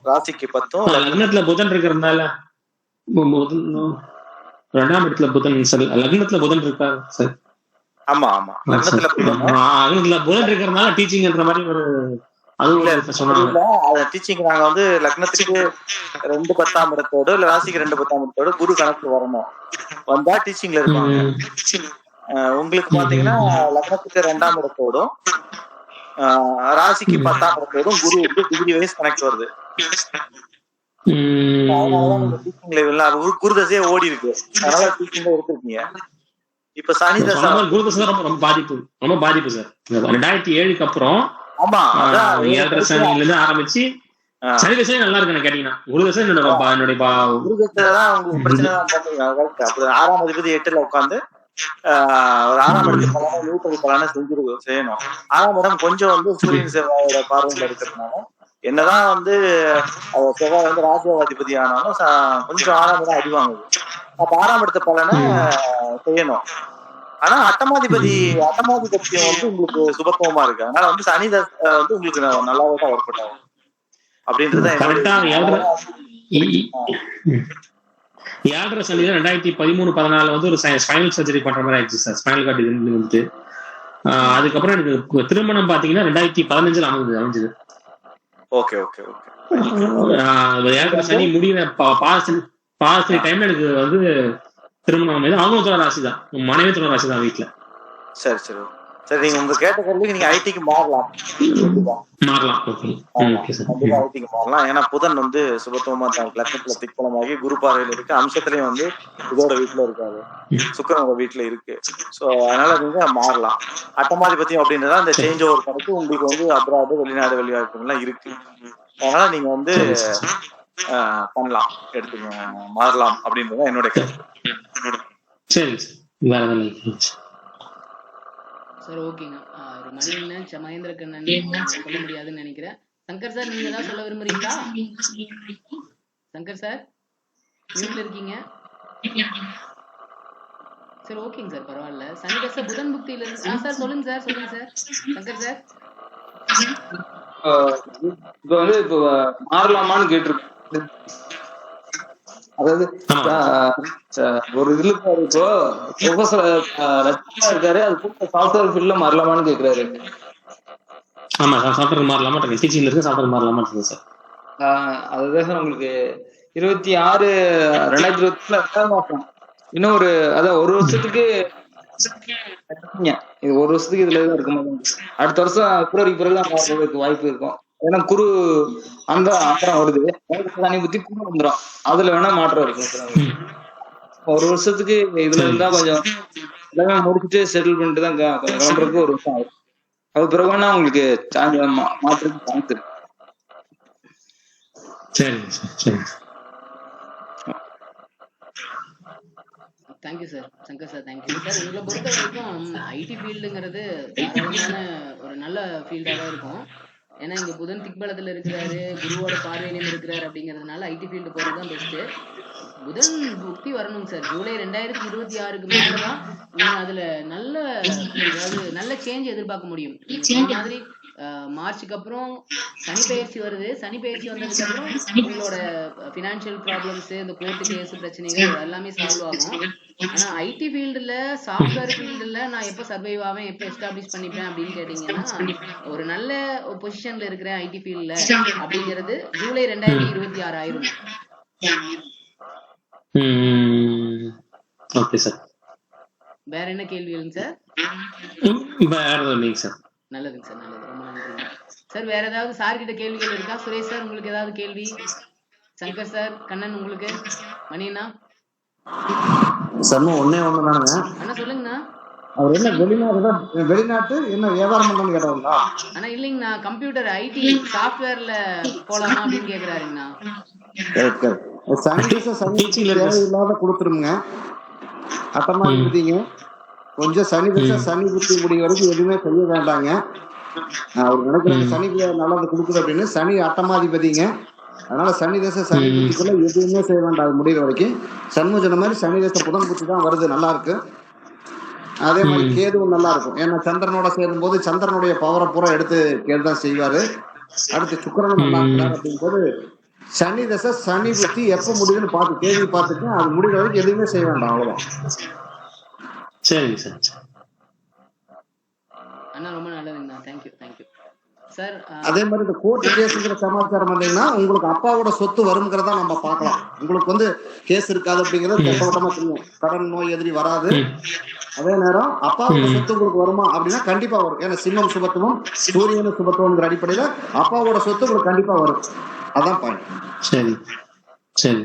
ராசிக்கு 10 லக்னத்துல புதன் இருக்கிறதுனால 2ஆம் இடத்துல புதன் சார், லக்னத்துல புதன் இருக்கா சார்? ஆமா ஆமா, லக்னத்துல புதன் இருக்கிறதுனால டீச்சிங்ன்ற மாதிரி ஒரு டீச்சிங் நாங்க வந்து லக்னத்துக்கு 2 10ஆம் இடத்தோடு இல்ல ராசிக்கு 2 10ஆம் இடத்தோடு குரு கணக்கு வரணும், வந்தா டீச்சிங்ல இருப்பாங்க. உங்களுக்கு பாத்தீங்கன்னா லக்னத்துக்கு 2ஆம் இடத்தோடும் ராசிக்கு 10ஆம் இடத்தோடும் குரு வந்து டிகிரி வைஸ் கனெக்ட் வருது. அதனாலதான் நீங்க டீச்சிங் லெவல்ல குரு தசையே ஓடி இருக்கு, அதனால டீச்சிங்ல எடுத்திருக்கீங்க. இப்ப சனி தசை குரு தசை ரொம்ப பாதிப்பு சார். 2007க்கு அப்புறம் ஆமா, சனில இருந்து ஆரம்பிச்சு சனி தசை நல்லா இருக்கு கேட்டீங்கன்னா, குரு தசை என்னோட குரு தசை தான் உங்களுக்கு பிரச்சனை. 6ஆம் அதிபதி 8ல உட்காந்து ஒரு 6ஆம் இடத்துக்கு பலனா நியூட்ரல் பலனா செய்யணும். 6ஆம் இடம் கொஞ்சம் வந்து சூரியன் செவ்வாயோட பார்வையில இருக்கிறதுனால என்னதான் வந்து செவ்வாய் வந்து ராஜ்யாதிபதி ஆனாலும் கொஞ்சம் 6ஆம் இடம் அடிவாங்குது. அப்ப 6ஆம் இடத்து பலனை செய்யணும். ஆனா அட்டமாதிபத்தியம் வந்து உங்களுக்கு சுபத்துவமா இருக்கு, அதனால வந்து சனி வந்து உங்களுக்கு நல்லாவே தான் ஒர்க் அவுட் ஆகும் அப்படின்றத. 7.5 சனியில 2013-14 வந்து ஒரு ஸ்பைனல் சர்ஜரி பண்ற மாதிரி ஆயிடுச்சு சார், ஸ்பைனல் கார்டு வந்து. அதுக்கப்புறம் எனக்கு திருமணம் பாத்தீங்கன்னா 2015 அமைஞ்சது. Okay okay okay. 7.5 சனி முடிகிற பாசி டைம்ல எனக்கு வந்து திருமணம் அமைது. அவங்களும் துணை ராசி தான், மனைவி துணை ராசி தான் வீட்டுல. சரி சரி சரி. நீங்க உங்க கேட்ட கேள்விக்கு நீங்க ஐடிக்கு மாறலாம். கண்டிப்பா ஐடிக்கு மாறலாம். ஏன்னா புதன் வந்து சுபத்துவமா லக்னத்துல திக்பலமாகி குரு பார்வையில இருக்கு, அம்சத்திலயும் வந்து இதோட வீட்டுல இருக்காது, சுக்கிரனோட வீட்டுல இருக்கு. சோ அதனால நீங்க மாறலாம். அட்டமாதிபத்தியம் அப்படின்றத அந்த சேஞ்ச் ஓவர் கணக்கு உங்களுக்கு வந்து அப்ராடு வெளிநாடு வெளிவாய்ப்பு எல்லாம் இருக்கு. அதனால நீங்க வந்து பண்ணலாம், எடுத்துங்க, மாறலாம் அப்படின்றத என்னோட கருத்து. சரி சார், ஓகேங்க. ஒரு மணியண்ணன் மகேந்திர கண்ணன் சொல்ல முடியாதுன்னு நினைக்கிறேன். சங்கர் சார், நீங்க ஏதாவது சொல்ல விரும்புறீங்களா? சங்கர் சார் மியூட்ல இருக்கீங்க. சரி, ஓகேங்க சார், பரவாயில்ல. சனிதசை புதன் புக்தியில இருக்கு சார். சொல்லுங்க சார், சங்கர் சார். இப்ப வந்து இப்ப மாறலாமான்னு கேட்டிருக்கேன். அதாவது ஆமா ஒரு இதுல இருக்காரு இப்போ ப்ரொஃபஸர் இருக்காரு, அது சாஃப்ட்வேர் ஃபீல்ட்ல மாறலாமான்னு கேக்குறாரு. ஆமா சாஃப்ட்வேர் மாறலாமா இருக்கு, டீச்சிங்ல இருக்கு சாஃப்ட்வேர் மாறலாமா இருக்கு சார். அதுதான் சார் உங்களுக்கு 26/2024 மாசம். இன்னும் அதான் ஒரு வருஷத்துக்கு இது ஒரு வருஷத்துக்கு இதுலதான் இருக்க மாட்டோம். அடுத்த வருஷம் பிப்ரவரிக்கு பிறகுதான் மாறுறதுக்கு வாய்ப்பு இருக்கும். ஏன்னா குரு அந்த அப்புறம் வருது, சனி புத்தி குரு வந்துடும், அதுல வேணா மாற்றம் இருக்கும் சார். ஒரு வருஷத்துக்கு இதுல இருந்தா கொஞ்சம் எல்லாமே முடிச்சுட்டு செட்டில் பண்ணிட்டு தான் கொஞ்சம் கிளம்புறதுக்கு ஒரு வருஷம் ஆகும். அது பிறகு வேணா உங்களுக்கு மாற்றுறதுக்கு சான்ஸ் இருக்கு. சரிங்க சார் சரிங்க. Thank you sir Shankar sir. Thank you sir. உங்களை பொறுத்த வரைக்கும் ஐடி ஃபீல்டுங்கிறது தாராளமான ஒரு நல்ல ஃபீல்டாக தான் இருக்கும். ஏன்னா இங்க புதன் திக்பலத்துல இருக்கிறாரு, குருவோட பார்வையிலும் இருக்கிறாரு, அப்படிங்கிறதுனால ஐடி ஃபீல்டு போறது தான் பெஸ்ட். புதன் புக்தி வரணும் சார். ஜூலை 2026க்கு மேலதான் நீங்க அதுல நல்ல நல்ல சேஞ்ச் எதிர்பார்க்க முடியும். மாதிரி மார்ச்சுக்கு அப்புறம் சனி பயிற்சி வருது. சனி பயிற்சி வந்ததுக்கு அப்புறம் உங்களோட பினான்சியல் ப்ராப்ளம்ஸ், இந்த கோர்ட்டு கேஸ் பிரச்சனைகள் எல்லாமே சால்வ் ஆகும். ஆனா ஐடி ஃபீல்டுல சாஃப்ட்வேர் ஃபீல்டுல நான் எப்ப சர்வைவ் ஆவேன், எப்ப எஸ்டாப்ளிஷ் பண்ணிப்பேன் அப்படின்னு கேட்டீங்கன்னா, ஒரு நல்ல பொசிஷன்ல இருக்கிறேன் ஐடி ஃபீல்ட்ல அப்படிங்கிறது ஜூலை 2026 ஆயிரும். Okay sir. வேற என்ன கேள்விகள் சார்? வேற இல்லைங்க சார். நல்லதுங்க சார், நல்லது, ரொம்ப நன்றிங்க சார். வேற ஏதாவது சார் கிட்ட கேள்விகள் இருக்கா? சுரேஷ் சார் உங்களுக்கு ஏதாவது கேள்வி? சங்கர் சார், கண்ணன் உங்களுக்கு, மணியண்ணா சார் ஒன்னே ஒண்ணுதானுங்க. அண்ணா சொல்லுங்கண்ணா. அவர் என்ன வெளிநாட்டு என்ன வியாபாரம் பண்ணணும்னு கேட்டாங்களா? ஆனா இல்லைங்கண்ணா, கம்ப்யூட்டர் ஐடி சாஃப்ட்வேர்ல போலாமா அப்படின்னு கேக்குறாருங்கண்ணா. தேவையில்லாத கொடுத்துருங்க. அட்டமா இருந்தீங்க கொஞ்சம் சனி தசை சனி புத்தி முடிய வரைக்கும் எதுவுமே செய்ய வேண்டாங்க. அவர் நினைக்கிறாங்க சனி நல்லது கொடுக்குது அப்படின்னு. சனி அட்டமாதிபதிங்க, அதனால சனி தசை சனி புத்திக்குள்ள எதுவுமே செய்ய வேண்டாம். அது முடிகிற வரைக்கும் சண்முக மாதிரி சனி தசை புதன் புத்தி தான் வருது, நல்லா இருக்கு. அதே மாதிரி கேதுவும் நல்லா இருக்கும். ஏன்னா சந்திரனோட சேரும் போது சந்திரனுடைய பவரை பூரா எடுத்து கேது தான் செய்வாரு. அடுத்து சுக்கிரனும் நல்லா இருக்கிறார். அப்படிங்கும் போது சனி தசை சனி புத்தி எப்ப முடியுதுன்னு பார்த்து கேள்வி பார்த்துட்டு அது முடிகிற வரைக்கும் எதுவுமே செய்ய வேண்டாம், அவ்வளவுதான். சரிங்க சார். அண்ணா ரொம்ப நல்லதுங்கண்ணா. Thank you thank you sir. அதே மாதிரி இந்த கோர்ட்டு கேஸுங்கிற சமாச்சாரம் வந்தீங்கன்னா உங்களுக்கு அப்பாவோட சொத்து வருங்கிறதா நம்ம பார்க்கலாம். உங்களுக்கு வந்து கேஸ் இருக்காது அப்படிங்கிறது திட்டவட்டமா தெரியும். கடன் நோய் எதிரி வராது. அதே நேரம் அப்பாவோட சொத்து உங்களுக்கு வருமா அப்படின்னா கண்டிப்பா வரும். ஏன்னா சிம்மம் சுபத்துவம் சூரியனும் சுபத்துவம்ங்கிற அடிப்படையில அப்பாவோட சொத்து உங்களுக்கு கண்டிப்பா வரும். அதான் பாயிண்ட். சரி சரி.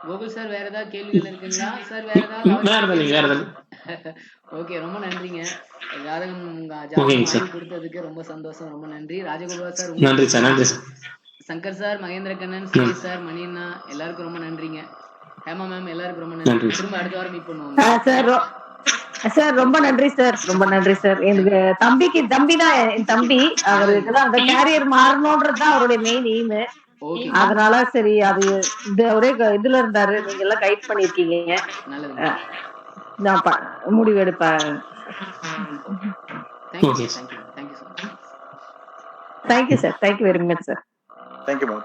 கோகுல் சார் வேற ஏதாவது கேள்விகள் இருக்குங்களா சார்? வேற ஏதாவது? ஓகே, ரொம்ப நன்றிங்க. ஜாதகம் கொடுத்ததுக்கு ரொம்ப சந்தோஷம், ரொம்ப நன்றி. ராஜகோபால் சார் நன்றி சார். நன்றி sir. Shankar sir, Mahendra Kannan, Suresh sir, மணியண்ணா எல்லாருக்கும் ரொம்ப நன்றிங்க. ஹேமா மேம் எல்லாருக்கும் ரொம்ப நன்றி. திரும்ப அடுத்த வாரம் மீட் பண்ணுவோம் சார். ரொம்ப நன்றி சார், ரொம்ப நன்றி சார். எனக்கு தம்பிதான் என் தம்பி. அவருக்குதான் அந்த கேரியர் மாறணும்ன்றதுதான் அவருடைய மெயின் எய்ம். அதனால சரி, அது ஒரே இதுல இருந்தாரு, நீங்க எல்லாம் கைட் பண்ணிருக்கீங்க, நான் முடிவு எடுப்பேன். Thank you sir. Thank you sir. Thank you very much sir. Thank you ma'am.